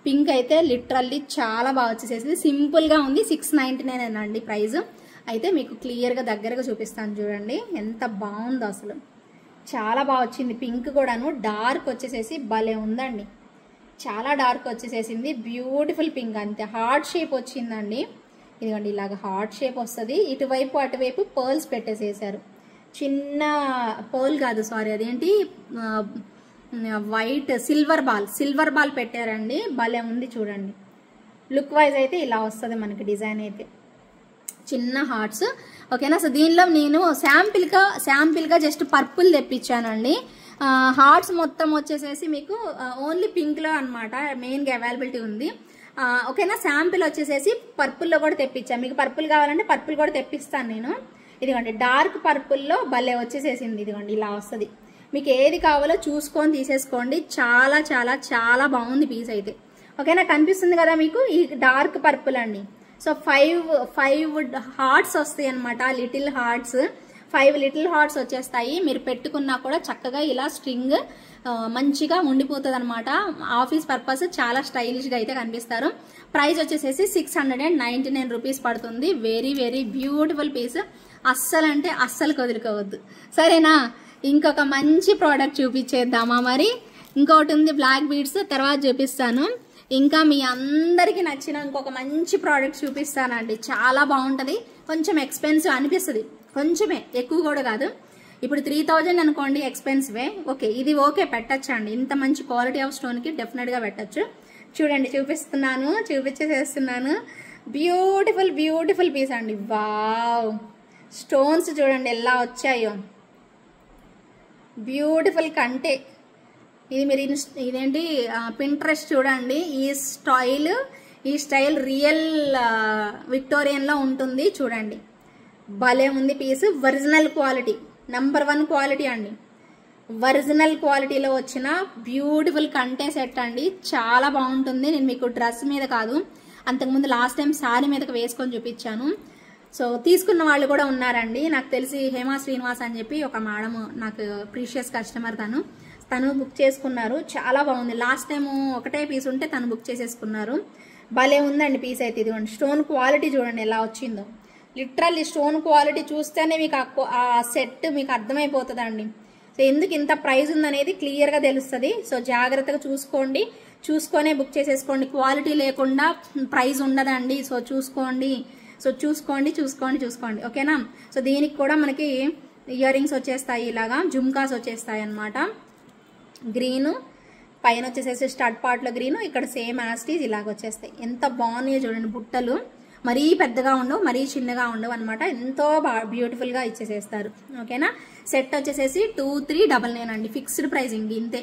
పింక్ అయితే లిటరల్లీ చాలా బాగా వచ్చేసేసింది, సింపుల్గా ఉంది. 699 అండి ప్రైస్. అయితే మీకు క్లియర్గా దగ్గరగా చూపిస్తాను చూడండి, ఎంత బాగుందో అసలు, చాలా బాగా వచ్చింది. పింక్ కూడాను డార్క్ వచ్చేసేసి భలే ఉందండి, చాలా డార్క్ వచ్చేసేసింది. బ్యూటిఫుల్ పింక్ అంతే, హార్ట్ షేప్ వచ్చిందండి. ఇదిగోండి ఇలాగ హార్ట్ షేప్ వస్తుంది. ఇటువైపు అటువైపు పర్ల్స్ పెట్టేసేసారు, చిన్న పర్ల్ కాదు సారీ, అదేంటి వైట్ సిల్వర్ బాల్ పెట్టారండి. భలే ఉంది చూడండి, లుక్ వైజ్ అయితే ఇలా వస్తుంది మనకి డిజైన్ అయితే, చిన్న హార్ట్స్, ఓకేనా. సో దీనిలో నేను శాంపిల్గా జస్ట్ పర్పుల్ తెప్పించానండి. హార్ట్స్ మొత్తం వచ్చేసేసి మీకు ఓన్లీ పింక్లో అనమాట మెయిన్గా అవైలబిలిటీ ఉంది, ఓకేనా. శాంపిల్ వచ్చేసేసి పర్పుల్లో కూడా తెప్పించాను. మీకు పర్పుల్ కావాలంటే పర్పుల్ కూడా తెప్పిస్తాను నేను. ఇదిగోండి డార్క్ పర్పుల్లో భలే వచ్చేసేసింది, ఇదిగోండి ఇలా వస్తుంది. మీకు ఏది కావాలో చూసుకొని తీసేసుకోండి, చాలా చాలా చాలా బాగుంది పీస్ అయితే, ఓకేనా. కనిపిస్తుంది కదా మీకు ఈ డార్క్ పర్పుల్ అండి. సో 5 హార్ట్స్ వస్తాయి అనమాట, లిటిల్ హార్ట్స్, 5 లిటిల్ హార్ట్స్ వచ్చేస్తాయి. మీరు పెట్టుకున్నా కూడా చక్కగా ఇలా స్ట్రింగ్ మంచిగా ఉండిపోతుంది అనమాట. ఆఫీస్ పర్పస్ చాలా స్టైలిష్గా అయితే కనిపిస్తారు. ప్రైస్ వచ్చేసేసి 699 రూపీస్ పడుతుంది. వెరీ వెరీ బ్యూటిఫుల్ పీస్, అస్సలు అంటే అస్సలు వదులుకోవద్దు, సరేనా. ఇంకొక మంచి ప్రోడక్ట్ చూపించేద్దామా మరి. ఇంకొకటి ఉంది బ్లాక్ బీడ్స్, తర్వాత చూపిస్తాను. ఇంకా మీ అందరికీ నచ్చిన ఇంకొక మంచి ప్రోడక్ట్ చూపిస్తానండి, చాలా బాగుంటుంది. కొంచెం ఎక్స్పెన్సివ్ అనిపిస్తుంది, కొంచెమే, ఎక్కువ కూడా కాదు. ఇప్పుడు 3000 అనుకోండి ఎక్స్పెన్సివే, ఓకే ఇది ఓకే పెట్టచ్చు అండి. ఇంత మంచి క్వాలిటీ ఆఫ్ స్టోన్కి డెఫినెట్గా పెట్టచ్చు. చూడండి చూపించేసేస్తున్నాను. బ్యూటిఫుల్ బ్యూటిఫుల్ పీస్ అండి. వావ్, స్టోన్స్ చూడండి ఎలా వచ్చాయో, బ్యూటిఫుల్ కంటే. ఇది మీరు ఇదేంటి పింట్రెస్ట్ చూడండి, ఈ స్టైల్ రియల్ విక్టోరియన్లో ఉంటుంది చూడండి, భలే ఉంది piece. Original quality, number 1 quality అండి, ఒరిజినల్ క్వాలిటీలో వచ్చిన బ్యూటిఫుల్ కంటే సెట్ అండి, చాలా బాగుంటుంది. నేను మీకు డ్రెస్ మీద కాదు, అంతకుముందు లాస్ట్ టైం శారీ మీదకి వేసుకొని చూపించాను. సో తీసుకున్న వాళ్ళు కూడా ఉన్నారండి, నాకు తెలిసి హేమా శ్రీనివాస్ అని చెప్పి ఒక మేడం, నాకు ప్రీషియస్ కస్టమర్, తను బుక్ చేసుకున్నారు. చాలా బాగుంది, లాస్ట్ టైము ఒకటే పీస్ ఉంటే తను బుక్ చేసేసుకున్నారు. భలే ఉందండి పీస్ అయితే. ఇదిగోండి స్టోన్ క్వాలిటీ చూడండి ఎలా వచ్చిందో, లిటరల్లీ స్టోన్ క్వాలిటీ చూస్తేనే మీకు ఆ సెట్ మీకు అర్థమైపోతుందండి. సో ఎందుకు ఇంత ప్రైస్ ఉందనేది క్లియర్గా తెలుస్తుంది. సో జాగ్రత్తగా చూసుకొనే బుక్ చేసేసుకోండి, క్వాలిటీ లేకుండా ప్రైస్ ఉండదండి. సో చూసుకోండి, ఓకేనా. సో దీనికి కూడా మనకి ఇయర్ రింగ్స్ వచ్చేస్తాయి, ఇలాగా జుమ్కాస్ వచ్చేస్తాయి అన్నమాట. గ్రీను పైన వచ్చేసేసి స్టడ్ పార్ట్లో గ్రీను, ఇక్కడ సేమ్ యాస్టీస్ ఇలాగ వచ్చేస్తాయి. ఎంత బాగున్నాయో చూడండి, బుట్టలు మరీ పెద్దగా ఉండవు, మరీ చిన్నగా ఉండవు అనమాట, ఎంతో బ్యూటిఫుల్గా ఇచ్చేసేస్తారు, ఓకేనా. సెట్ వచ్చేసేసి 2399 అండి, ఫిక్స్డ్ ప్రైసింగ్ ఇంతే.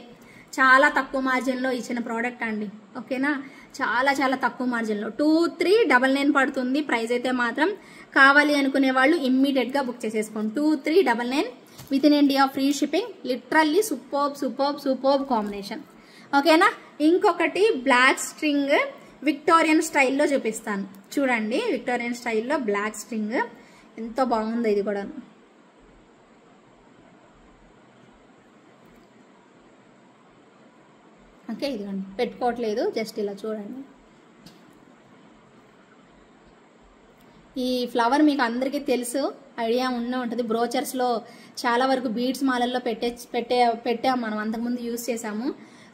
చాలా తక్కువ మార్జిన్లో ఇచ్చిన ప్రోడక్ట్ అండి, ఓకేనా. చాలా చాలా తక్కువ మార్జిన్లో 2399 పడుతుంది ప్రైస్ అయితే మాత్రం. కావాలి అనుకునే వాళ్ళు ఇమ్మీడియట్గా బుక్ చేసేసుకోండి. 2399 with in India free shipping. Literally superb combination, ఓకేనా. ఇంకొకటి బ్లాక్ స్ట్రింగ్ విక్టోరియన్ స్టైల్లో చూపిస్తాను చూడండి. విక్టోరియన్ స్టైల్లో బ్లాక్ స్ట్రింగ్ ఎంతో బాగుందో ఇది కూడా. ఓకే, ఇదిగోండి పెట్టుకోవట్లేదు, జస్ట్ ఇలా చూడండి. ఈ ఫ్లవర్ మీకు అందరికీ తెలుసు, ఐడియా ఉండే ఉంటుంది. బ్రోచర్స్లో చాలా వరకు బీడ్స్ మాలల్లో పెట్టాము మనం, అంతకుముందు యూజ్ చేసాము.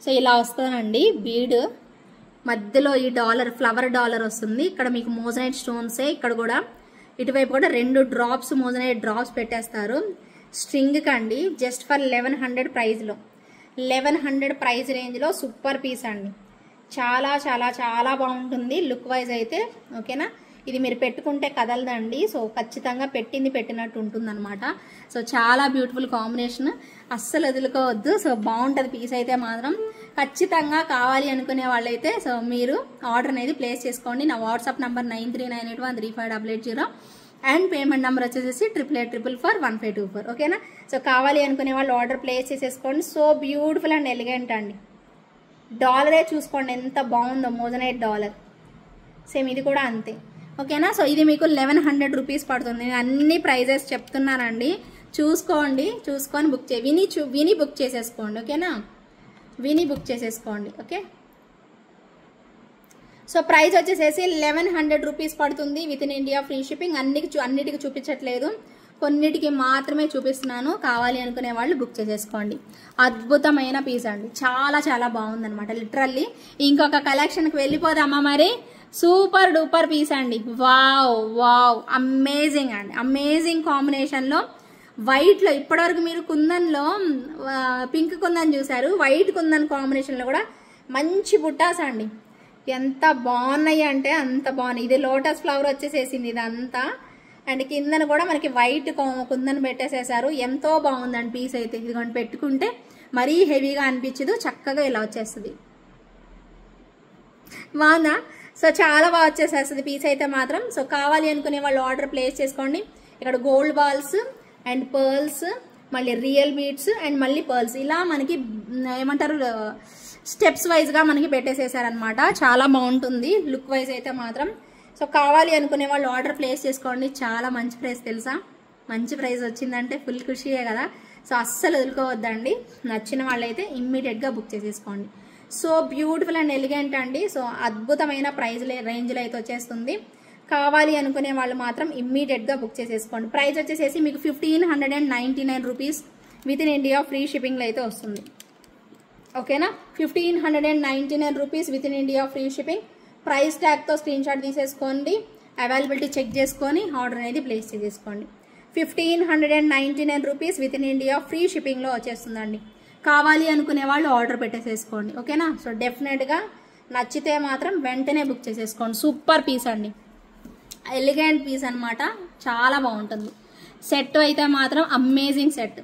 సో ఇలా వస్తుందండి బీడ్, మధ్యలో ఈ డాలర్ ఫ్లవర్ డాలర్ వస్తుంది. ఇక్కడ మీకు మోజనైట్ స్టోన్సే, ఇక్కడ కూడా ఇటువైపు కూడా 2 డ్రాప్స్ మోజనైట్ డ్రాప్స్ పెట్టేస్తారు. స్ట్రింగ్ కండి జస్ట్ ఫర్ 1100 ప్రైస్లో, 1100 ప్రైస్ రేంజ్లో సూపర్ పీస్ అండి. చాలా చాలా చాలా బాగుంటుంది లుక్ వైజ్ అయితే. ఓకేనా, ఇది మీరు పెట్టుకుంటే కదలదండి. సో ఖచ్చితంగా పెట్టినట్టు ఉంటుంది అనమాట. సో చాలా బ్యూటిఫుల్ కాంబినేషన్, అస్సలు వదులుకోవద్దు. సో బాగుంటుంది పీస్ అయితే మాత్రం. ఖచ్చితంగా కావాలి అనుకునే వాళ్ళైతే సో మీరు ఆర్డర్ అనేది ప్లేస్ చేసుకోండి. నా WhatsApp number 9398135880 and payment number వచ్చేసి 88441524. ఓకేనా, సో కావాలి అనుకునే వాళ్ళు ఆర్డర్ ప్లేస్ చేసేసుకోండి. సో బ్యూటిఫుల్ అండ్ ఎలిగెంట్ అండి. డాలరే చూసుకోండి ఎంత బాగుందో, మోజనైట్ డాలర్. సేమ్ ఇది కూడా అంతే. ఓకేనా, సో ఇది మీకు 1100 రూపీస్ పడుతుంది. నేను అన్ని ప్రైజెస్ చెప్తున్నానండి, చూసుకొని బుక్ విని బుక్ చేసేసుకోండి. ఓకేనా, విని బుక్ చేసేసుకోండి. ఓకే, సో ప్రైస్ వచ్చేసేసి 1100 రూపీస్ పడుతుంది within India free shipping. అన్నిటికి చూపించట్లేదు, కొన్నిటికి మాత్రమే చూపిస్తున్నాను. కావాలి అనుకునే వాళ్ళు బుక్ చేసేసుకోండి. అద్భుతమైన పీస్ అండి, చాలా చాలా బాగుందనమాట లిటరల్లీ. ఇంకొక కలెక్షన్కి వెళ్ళిపోదామా మరి. సూపర్ డూపర్ పీస్ అండి. వావ్ అమేజింగ్ అండి, అమేజింగ్ కాంబినేషన్లో వైట్లో. ఇప్పటివరకు మీరు కుందన్లో పింక్ కుందన్ చూసారు, వైట్ కుందన్ కాంబినేషన్లో కూడా మంచి బుట్టాస్ అండి. ఎంత బాగున్నాయి అంటే అంత బాగున్నాయి. ఇది లోటస్ ఫ్లవర్ వచ్చేసేసింది ఇదంతా, అండ్ కిందన కూడా మనకి వైట్ కుందన్ పెట్టేసేసారు. ఎంతో బాగుందండి పీస్ అయితే. ఇదిగోండి పెట్టుకుంటే మరీ హెవీగా అనిపించదు, చక్కగా ఇలా వచ్చేస్తుంది. బాగుందా? సో చాలా బాగా వచ్చేసేస్తుంది పీస్ అయితే మాత్రం. సో కావాలి అనుకునే వాళ్ళు ఆర్డర్ ప్లేస్ చేసుకోండి. ఇక్కడ గోల్డ్ బాల్స్ అండ్ పర్ల్స్, మళ్ళీ రియల్ బీడ్స్ అండ్ మళ్ళీ పర్ల్స్, ఇలా మనకి ఏమంటారు స్టెప్స్ వైజ్గా మనకి పెట్టేసేసారనమాట. చాలా బాగుంటుంది లుక్ వైజ్ అయితే మాత్రం. సో కావాలి అనుకునే వాళ్ళు ఆర్డర్ ప్లేస్ చేసుకోండి. చాలా మంచి ప్రైస్ తెలుసా, మంచి ప్రైస్ వచ్చిందంటే ఫుల్ ఖుషియే కదా. సో అస్సలు వదులుకోవద్దండి, నచ్చిన వాళ్ళైతే ఇమ్మీడియట్గా బుక్ చేసేసుకోండి. సో బ్యూటిఫుల్ అండ్ ఎలిగెంట్ అండి. సో అద్భుతమైన ప్రైజ్ రేంజ్లో అయితే వచ్చేస్తుంది. కావాలి అనుకునే వాళ్ళు మాత్రం ఇమ్మీడియట్గా బుక్ చేసేసుకోండి. ప్రైస్ వచ్చేసేసి మీకు 1599 rupees within India free షిప్పింగ్లో అయితే వస్తుంది. ఓకేనా, 1599 rupees within India free shipping. Price ట్యాగ్తో స్క్రీన్ షాట్ తీసేసుకోండి, అవైలబిలిటీ చెక్ చేసుకొని ఆర్డర్ అనేది ప్లేస్ చేసేసుకోండి. 1599 rupees within India free షిప్పింగ్లో వచ్చేస్తుందండి. కావాలి అనుకునే వాళ్ళు ఆర్డర్ పెట్టేసేసుకోండి. ఓకేనా, సో డెఫినెట్గా నచ్చితే మాత్రం వెంటనే బుక్ చేసేసుకోండి. సూపర్ పీస్ అండి, ఎలిగెంట్ పీస్ అనమాట, చాలా బాగుంటుంది. సెట్ అయితే మాత్రం అమేజింగ్ సెట్.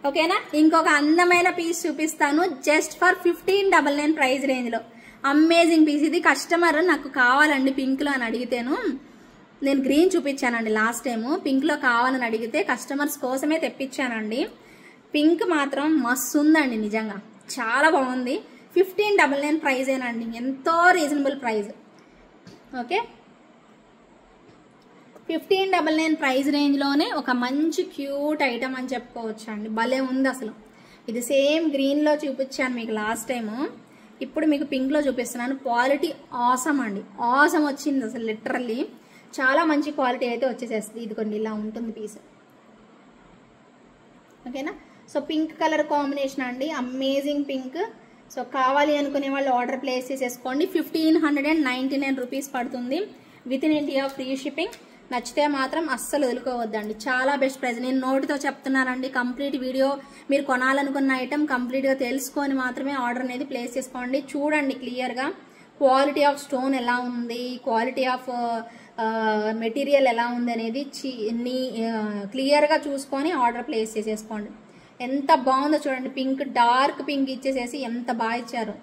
ఓకేనా, ఇంకొక అందమైన పీస్ చూపిస్తాను జస్ట్ ఫర్ 1599 ప్రైస్ రేంజ్లో. Amazing piece. ఇది కస్టమర్ నాకు కావాలండి పింక్లో అని అడిగితేను, నేను గ్రీన్ చూపించానండి లాస్ట్ టైము, పింక్లో కావాలని అడిగితే కస్టమర్స్ కోసమే తెప్పించానండి. పింక్ మాత్రం మస్తు ఉందండి, నిజంగా చాలా బాగుంది. 1599 ప్రైజేనండి, ఎంతో రీజనబుల్ ప్రైజ్. ఓకే, 1599 ప్రైజ్ రేంజ్లోనే ఒక మంచి క్యూట్ ఐటమ్ అని చెప్పుకోవచ్చు అండి. భలే ఉంది అసలు. ఇది సేమ్ గ్రీన్లో చూపించాను మీకు లాస్ట్ టైము, ఇప్పుడు మీకు పింక్లో చూపిస్తున్నాను. క్వాలిటీ ఆసమ్ అండి, ఆసమ్ వచ్చింది అసలు లిటరల్లీ. చాలా మంచి క్వాలిటీ అయితే వచ్చేసేస్తుంది. ఇది కొన్ని ఇలా ఉంటుంది పీస్. ఓకేనా, సో పింక్ కలర్ కాంబినేషన్ అండి, అమేజింగ్ పింక్. సో కావాలి అనుకునే వాళ్ళు ఆర్డర్ ప్లేస్ చేసేసుకోండి. 1599 రూపీస్ పడుతుంది within India free shipping. నచ్చితే మాత్రం అస్సలు వదులుకోవద్దండి, చాలా బెస్ట్ ప్రైస్. నేను నోటితో చెప్తున్నానండి, కంప్లీట్ వీడియో మీరు కొనాలనుకున్న ఐటమ్ కంప్లీట్గా తెలుసుకొని మాత్రమే ఆర్డర్ అనేది ప్లేస్ చేసుకోండి. చూడండి క్లియర్గా క్వాలిటీ ఆఫ్ స్టోన్ ఎలా ఉంది, క్వాలిటీ ఆఫ్ మెటీరియల్ ఎలా ఉంది అనేది క్లియర్గా చూసుకొని ఆర్డర్ ప్లేస్ చేసేసుకోండి. ఎంత బాగుందో చూడండి, పింక్ డార్క్ పింక్ ఇచ్చేసేసి ఎంత బాగా ఇచ్చారు,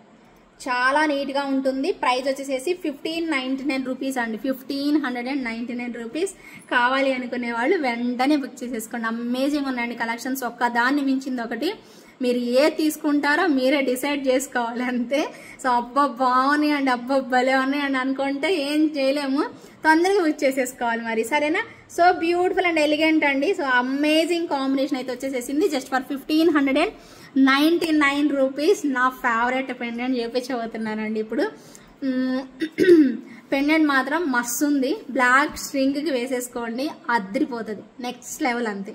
చాలా నీట్గా ఉంటుంది. ప్రైస్ వచ్చేసేసి 1599 రూపీస్ అండి, 1599 రూపీస్. కావాలి అనుకునే వాళ్ళు వెంటనే బుక్ చేసేసుకోండి. అమేజింగ్ ఉన్నాయండి కలెక్షన్స్, ఒక్కదాన్ని మించింది ఒకటి. మీరు ఏ తీసుకుంటారో మీరే డిసైడ్ చేసుకోవాలి అంతే. సో అబ్బా బాగున్నాయి అండి, అబ్బా భలే ఉన్నాయి అండి అనుకుంటే ఏం చేయలేము, తొందరగా బుక్ చేసేసుకోవాలి మరి, సరేనా. సో బ్యూటిఫుల్ అండ్ ఎలిగెంట్ అండి. సో అమేజింగ్ కాంబినేషన్ అయితే వచ్చేసేసింది. జస్ట్ ఫర్ 1599 రూపీస్ నా ఫేవరెట్ పెండెంట్ చేపించబోతున్నానండి ఇప్పుడు. పెండెంట్ మాత్రం మస్తు ఉంది, బ్లాక్ స్ట్రింగ్కి వేసేసుకోండి, అద్దరిపోతుంది, నెక్స్ట్ లెవెల్ అంతే,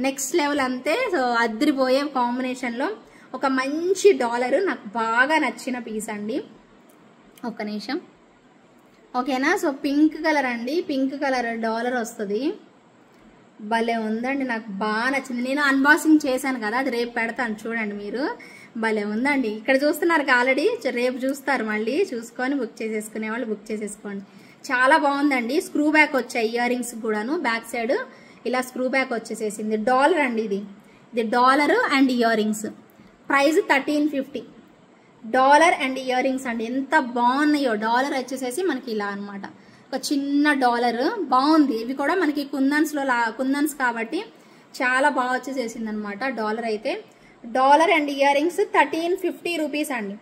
నెక్స్ట్ లెవెల్ అంతే. సో అద్దరిపోయే కాంబినేషన్లో ఒక మంచి డాలర్ నాకు బాగా నచ్చిన పీస్ అండి. ఒక్క నిమిషం, ఓకేనా. సో పింక్ కలర్ అండి, పింక్ కలర్ డాలర్ వస్తుంది, భలే ఉందండి, నాకు బాగా నచ్చింది. నేను అన్బాక్సింగ్ చేశాను కదా, అది రేపు పెడతాను చూడండి మీరు, భలే ఉందండి. ఇక్కడ చూస్తున్నారు ఆల్రెడీ, రేపు చూస్తారు, మళ్ళీ చూసుకొని బుక్ చేసేసుకునే వాళ్ళు బుక్ చేసేసుకోండి. చాలా బాగుందండి. స్క్రూ బ్యాక్ వచ్చాయి ఇయర్ రింగ్స్ కూడాను, బ్యాక్ సైడ్ ఇలా స్క్రూ బ్యాక్ వచ్చేసేసింది. డాలర్ అండి ఇది dollar and ear rings, price 1350. Dollar and ear rings అండి, ఎంత బాగున్నాయో. డాలర్ వచ్చేసేసి మనకి ఇలా అనమాట, ఒక చిన్న డాలర్ బాగుంది. ఇవి కూడా మనకి కుందన్స్ కాబట్టి చాలా బాగా వచ్చేసేసింది అనమాట డాలర్ అయితే. Dollar and ear rings 1350 rupees అండి,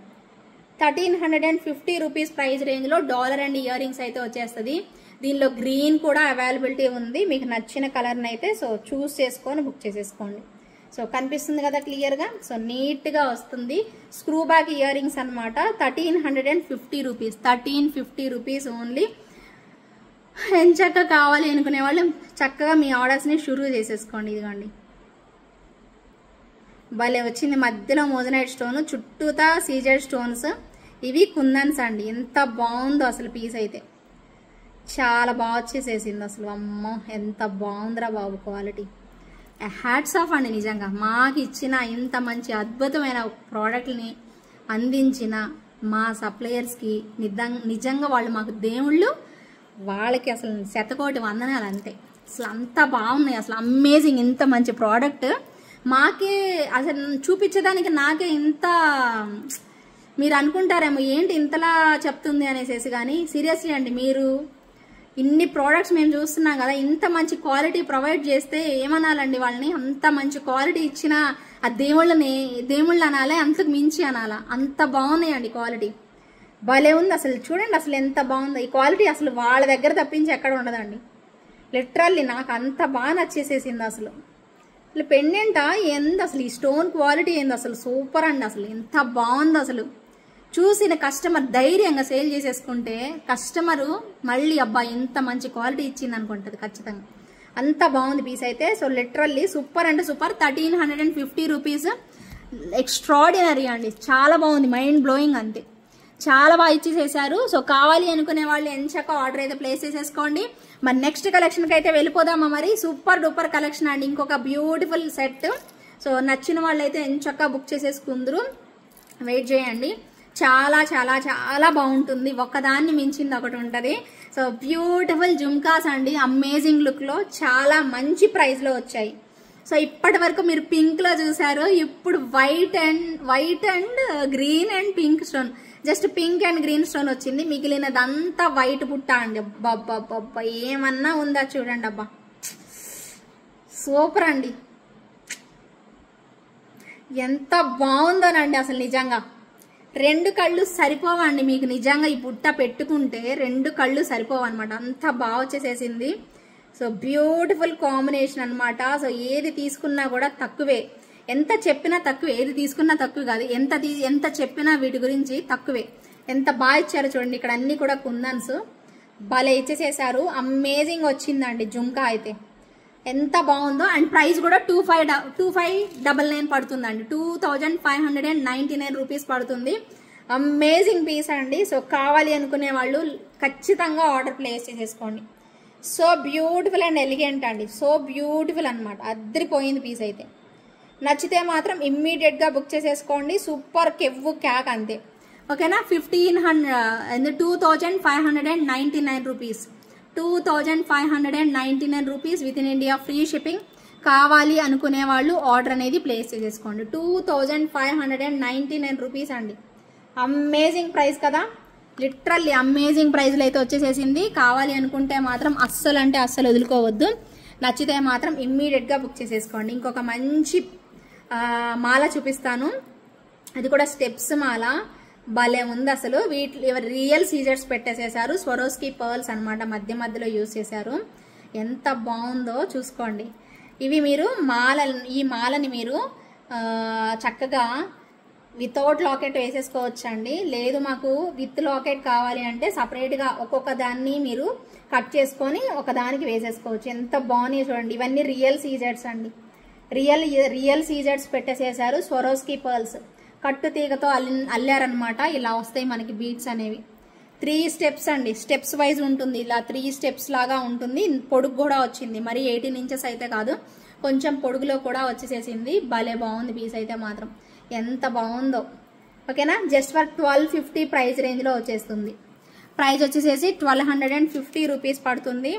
1350 రూపీస్ ప్రైస్ రేంజ్లో డాలర్ అండ్ ఇయర్ రింగ్స్ అయితే వచ్చేస్తుంది. దీనిలో గ్రీన్ కూడా అవైలబిలిటీ ఉంది, మీకు నచ్చిన కలర్ని అయితే సో చూస్ చేసుకొని బుక్ చేసేసుకోండి. సో కనిపిస్తుంది కదా క్లియర్గా, సో నీట్గా వస్తుంది. స్క్రూ బ్యాక్ ఇయర్ రింగ్స్ అనమాట, 1350 రూపీస్, 1350 రూపీస్ ఓన్లీ. ఎంచక్క కావాలి అనుకునే వాళ్ళు చక్కగా మీ ఆర్డర్స్ని షురూ చేసేసుకోండి. ఇదిగోండి భలే వచ్చింది, మధ్యలో మోజనైట్ స్టోన్, చుట్టూతా సీజెడ్ స్టోన్స్, ఇవి కుందన్స్ అండి. ఎంత బాగుందో అసలు పీస్ అయితే, చాలా బాగా వచ్చేసేసింది అసలు. అమ్మో ఎంత బాగుందిరా బాబు క్వాలిటీ, హ్యాట్స్ ఆఫ్ అండి నిజంగా. మాకు ఇచ్చిన ఇంత మంచి అద్భుతమైన ప్రోడక్ట్ని అందించిన మా సప్లయర్స్కి నిజంగా వాళ్ళు మాకు దేవుళ్ళు, వాళ్ళకి అసలు శతకోటి వందనాలు అంతే. అసలు అంత బాగున్నాయి, అసలు అమేజింగ్. ఇంత మంచి ప్రోడక్ట్ మాకే అసలు చూపించడానికి నాకే ఇంత, మీరు అనుకుంటారేమో ఏంటి ఇంతలా చెప్తుంది అనేసి, కానీ సీరియస్లీ అండి, మీరు ఇన్ని ప్రోడక్ట్స్ మేము చూస్తున్నాం కదా, ఇంత మంచి క్వాలిటీ ప్రొవైడ్ చేస్తే ఏమనాలండి వాళ్ళని. అంత మంచి క్వాలిటీ ఇచ్చిన ఆ దేవుళ్ళు అనాలి, అంతకు మించి అనాలా, అంత బాగున్నాయండి క్వాలిటీ. భలే ఉంది అసలు, చూడండి అసలు ఎంత బాగుందో ఈ క్వాలిటీ. అసలు వాళ్ళ దగ్గర తప్పించి ఎక్కడ ఉండదండి, లిటరల్లీ నాకు అంత బాగా నచ్చేసేసింది అసలు. అసలు పెండెంటా ఏంది అసలు, ఈ స్టోన్ క్వాలిటీ ఏంది అసలు, సూపర్ అండి అసలు, ఎంత బాగుంది అసలు. చూసిన కస్టమర్ ధైర్యంగా సేల్ చేసేసుకుంటే కస్టమరు మళ్ళీ అబ్బా ఇంత మంచి క్వాలిటీ ఇచ్చింది అనుకుంటుంది ఖచ్చితంగా. అంత బాగుంది పీస్ అయితే. సో లిటరల్లీ సూపర్ అంటే సూపర్, 1350 రూపీస్, ఎక్స్ట్రాడినరీ అండి, చాలా బాగుంది, మైండ్ బ్లోయింగ్ అంతే, చాలా బాగా ఇచ్చేసేసారు. సో కావాలి అనుకునే వాళ్ళు ఎంచక్క ఆర్డర్ అయితే ప్లేస్ చేసేసుకోండి. మరి నెక్స్ట్ కలెక్షన్కి అయితే వెళ్ళిపోదామా మరి. సూపర్ డూపర్ కలెక్షన్ అండి, ఇంకొక బ్యూటిఫుల్ సెట్. సో నచ్చిన వాళ్ళు అయితే ఎంచక్క బుక్ చేసేసుకుందరు, వెయిట్ చేయండి, చాలా చాలా చాలా బాగుంటుంది, ఒకదాన్ని మించింది ఒకటి ఉంటుంది. సో బ్యూటిఫుల్ జుమ్కాస్ అండి, అమేజింగ్ లుక్లో, చాలా మంచి ప్రైస్లో వచ్చాయి. సో ఇప్పటి వరకు మీరు పింక్లో చూసారు, ఇప్పుడు white and green and pink stone, just pink and green stone వచ్చింది, మిగిలినదంతా వైట్ పుట్ట అండి. అబ్బా ఏమన్నా ఉందా చూడండి, అబ్బా సూపర్ అండి, ఎంత బాగుందోనండి అసలు. నిజంగా 2 కళ్ళు సరిపోవండి మీకు, నిజంగా ఈ పుట్ట పెట్టుకుంటే 2 కళ్ళు సరిపోవన్నమాట, అంత బాగా వచ్చేసేసింది. సో బ్యూటిఫుల్ కాంబినేషన్ అనమాట. సో ఏది తీసుకున్నా కూడా తక్కువే, ఎంత చెప్పినా తక్కువే, ఏది తీసుకున్నా తక్కువ కాదు, ఎంత చెప్పినా వీటి గురించి తక్కువే. ఎంత బాగా ఇచ్చారు చూడండి, ఇక్కడ అన్ని కూడా కుందన్స్ భలే ఇచ్చేసేసారు, అమేజింగ్ వచ్చిందండి జుంకా అయితే, ఎంత బాగుందో. అండ్ ప్రైస్ కూడా 2599 పడుతుందండి, 2599 రూపీస్ పడుతుంది. అమేజింగ్ పీస్ అండి. సో కావాలి అనుకునే వాళ్ళు ఖచ్చితంగా ఆర్డర్ ప్లేస్ చేసేసుకోండి. సో బ్యూటిఫుల్ అండ్ ఎలిగెంట్ అండి, సో బ్యూటిఫుల్ అనమాట, అద్దరిపోయింది పీస్ అయితే. నచ్చితే మాత్రం ఇమ్మీడియట్గా బుక్ చేసేసుకోండి, సూపర్ కెవ్వు క్యాక్ అంతే, ఓకేనా. 2599 rupees, 2599 rupees within India, free shipping. కావాలి అనుకునే వాళ్ళు ఆర్డర్ అనేది ప్లేస్ చేసేసుకోండి. 2599 రూపీస్ అండి, అమేజింగ్ ప్రైస్ కదా, లిటరల్లీ అమేజింగ్ ప్రైస్లో అయితే వచ్చేసేసింది. కావాలి అనుకుంటే మాత్రం అస్సలు అంటే అస్సలు వదులుకోవద్దు, నచ్చితే మాత్రం ఇమ్మీడియట్గా బుక్ చేసేసుకోండి. ఇంకొక మంచి మాల చూపిస్తాను. అది కూడా స్టెప్స్ మాల, భలే ఉంది అసలు. రియల్ సీజర్స్ పెట్టేసేసారు, స్వరోస్కి పర్ల్స్ అన్నమాట, మధ్య మధ్యలో యూజ్ చేశారు. ఎంత బాగుందో చూసుకోండి. ఇవి మీరు ఈ మాలని మీరు చక్కగా వితౌట్ లాకెట్ వేసేసుకోవచ్చండి. లేదు మాకు విత్ లాకెట్ కావాలి అంటే సపరేట్గా ఒక్కొక్క దాన్ని మీరు కట్ చేసుకొని ఒక దానికి వేసేసుకోవచ్చు. ఎంత బాగున్నాయి చూడండి. ఇవన్నీ రియల్ సీజర్స్ అండి, రియల్ సీజర్స్ పెట్టేసేసారు. స్వరోస్కి పర్ల్స్ కట్టు తీగతో అల్లారనమాట. ఇలా వస్తాయి మనకి బీడ్స్ అనేవి. 3 స్టెప్స్ అండి, స్టెప్స్ వైజ్ ఉంటుంది. ఇలా 3 స్టెప్స్ లాగా ఉంటుంది. పొడుగు కూడా వచ్చింది, మరి 18 ఇంచెస్ అయితే కాదు, కొంచెం పొడుగులో కూడా వచ్చేసేసింది. భలే బాగుంది పీస్ అయితే మాత్రం, ఎంత బాగుందో. ఓకేనా, జస్ట్ ఫర్ 1250 ప్రైస్ రేంజ్లో వచ్చేస్తుంది. ప్రైస్ వచ్చేసేసి 1250 రూపీస్ పడుతుంది.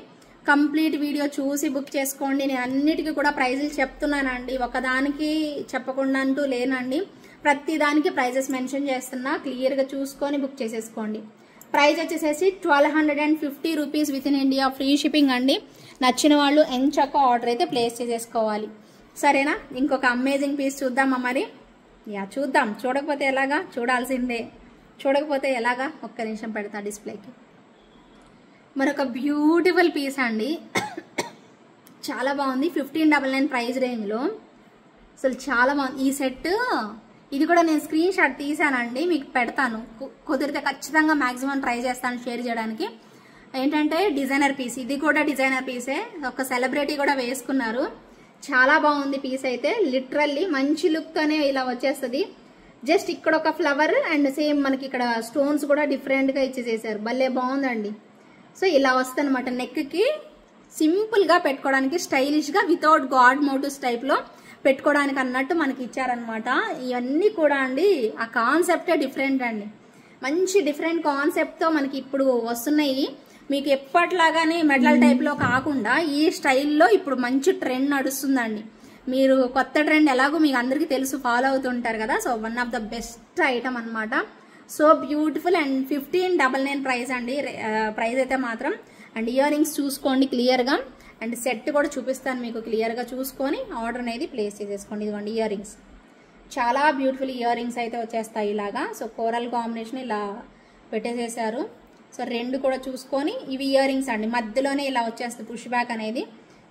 కంప్లీట్ వీడియో చూసి బుక్ చేసుకోండి. నేను అన్నిటికీ కూడా ప్రైజులు చెప్తున్నానండి, ఒకదానికి చెప్పకుండా అంటూ లేనండి. ప్రతి దానికి ప్రైజెస్ మెన్షన్ చేస్తున్నా, క్లియర్గా చూసుకొని బుక్ చేసేసుకోండి. ప్రైస్ వచ్చేసేసి 1250 rupees within India, free shipping అండి. నచ్చిన వాళ్ళు ఎంచక్క ఆర్డర్ అయితే ప్లేస్ చేసేసుకోవాలి. సరేనా, ఇంకొక అమేజింగ్ పీస్ చూద్దామా మరి? చూద్దాం. చూడకపోతే ఎలాగా, చూడాల్సిందే. చూడకపోతే ఎలాగా, ఒక్క నిమిషం పెడతా డిస్ప్లేకి. మరొక బ్యూటిఫుల్ పీస్ అండి, చాలా బాగుంది. 1599 ప్రైస్ రేంజ్లో అసలు చాలా బాగుంది ఈ సెట్. ఇది కూడా నేను స్క్రీన్ షాట్ తీసానండి, మీకు పెడతాను. కుదిరితే ఖచ్చితంగా మ్యాక్సిమం ట్రై చేస్తాను షేర్ చేయడానికి. ఏంటంటే డిజైనర్ పీస్, ఇది కూడా డిజైనర్ పీసే. ఒక సెలబ్రిటీ కూడా వేసుకున్నారు. చాలా బాగుంది పీస్ అయితే, లిటరల్లీ మంచి లుక్తోనే ఇలా వచ్చేస్తుంది. జస్ట్ ఇక్కడ ఒక ఫ్లవర్ అండ్ సేమ్ మనకి ఇక్కడ స్టోన్స్ కూడా డిఫరెంట్గా ఇచ్చేసేసారు. భలే బాగుందండి. సో ఇలా వస్తుంది అనమాట. నెక్కి సింపుల్గా పెట్టుకోవడానికి, స్టైలిష్గా వితౌట్ గాడ్ మోటివ్స్ టైప్లో పెట్టుకోవడానికి అన్నట్టు మనకి ఇచ్చారనమాట. ఇవన్నీ కూడా అండి ఆ కాన్సెప్టే డిఫరెంట్ అండి, మంచి డిఫరెంట్ కాన్సెప్ట్తో మనకి ఇప్పుడు వస్తున్నాయి. మీకు ఎప్పట్లాగానే మెడల్ టైప్లో కాకుండా ఈ స్టైల్లో ఇప్పుడు మంచి ట్రెండ్ నడుస్తుందండి. మీరు కొత్త ట్రెండ్ ఎలాగో మీకు అందరికీ తెలుసు, ఫాలో అవుతుంటారు కదా. So one of the best item అనమాట. సో బ్యూటిఫుల్ అండ్ 1599 ప్రైస్ అండి, ప్రైస్ అయితే మాత్రం. అండ్ ఇయర్ రింగ్స్ చూసుకోండి క్లియర్గా, అండ్ సెట్ కూడా చూపిస్తాను మీకు క్లియర్గా చూసుకొని ఆర్డర్ అనేది ప్లేస్ చేసేసుకోండి. ఇదిగోండి ఇయర్ రింగ్స్, చాలా బ్యూటిఫుల్ ఇయర్ రింగ్స్ అయితే వచ్చేస్తాయి ఇలాగా. సో కోరల్ కాంబినేషన్ ఇలా పెట్టేసేసారు. సో 2 కూడా చూసుకొని, ఇవి ఇయర్ రింగ్స్ అండి, మధ్యలోనే ఇలా వచ్చేస్తుంది పుష్ బ్యాక్ అనేది.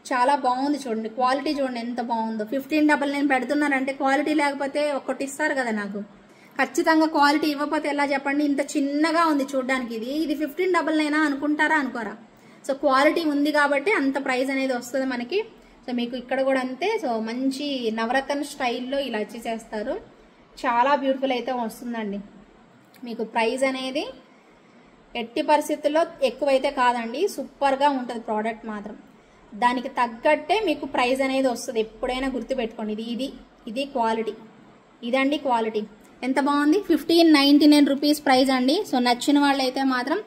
చాలా బాగుంది చూడండి, క్వాలిటీ చూడండి ఎంత బాగుందో. 1599 పెడుతున్నారంటే క్వాలిటీ లేకపోతే ఒక్కటి ఇస్తారు కదా నాకు, ఖచ్చితంగా క్వాలిటీ ఇవ్వకపోతే ఎలా చెప్పండి. ఇంత చిన్నగా ఉంది చూడడానికి. ఇది 1599 అనుకుంటారా అనుకోరా. సో క్వాలిటీ ఉంది కాబట్టి అంత ప్రైస్ అనేది వస్తుంది మనకి. సో మీకు ఇక్కడ కూడా అంతే. సో మంచి నవరత్న స్టైల్లో ఇలా ఇచ్చేసేస్తారు. చాలా బ్యూటిఫుల్ అయితే వస్తుందండి. మీకు ప్రైస్ అనేది ఎట్టి పరిస్థితుల్లో ఎక్కువైతే కాదండి, సూపర్గా ఉంటుంది ప్రోడక్ట్ మాత్రం. దానికి తగ్గట్టే మీకు ప్రైస్ అనేది వస్తుంది, ఎప్పుడైనా గుర్తుపెట్టుకోండి. ఇది క్వాలిటీ, ఇదండి క్వాలిటీ. ఎంత బాగుంది, 1599 రూపీస్ ప్రైస్ అండి. సో నచ్చిన వాళ్ళు అయితే మాత్రం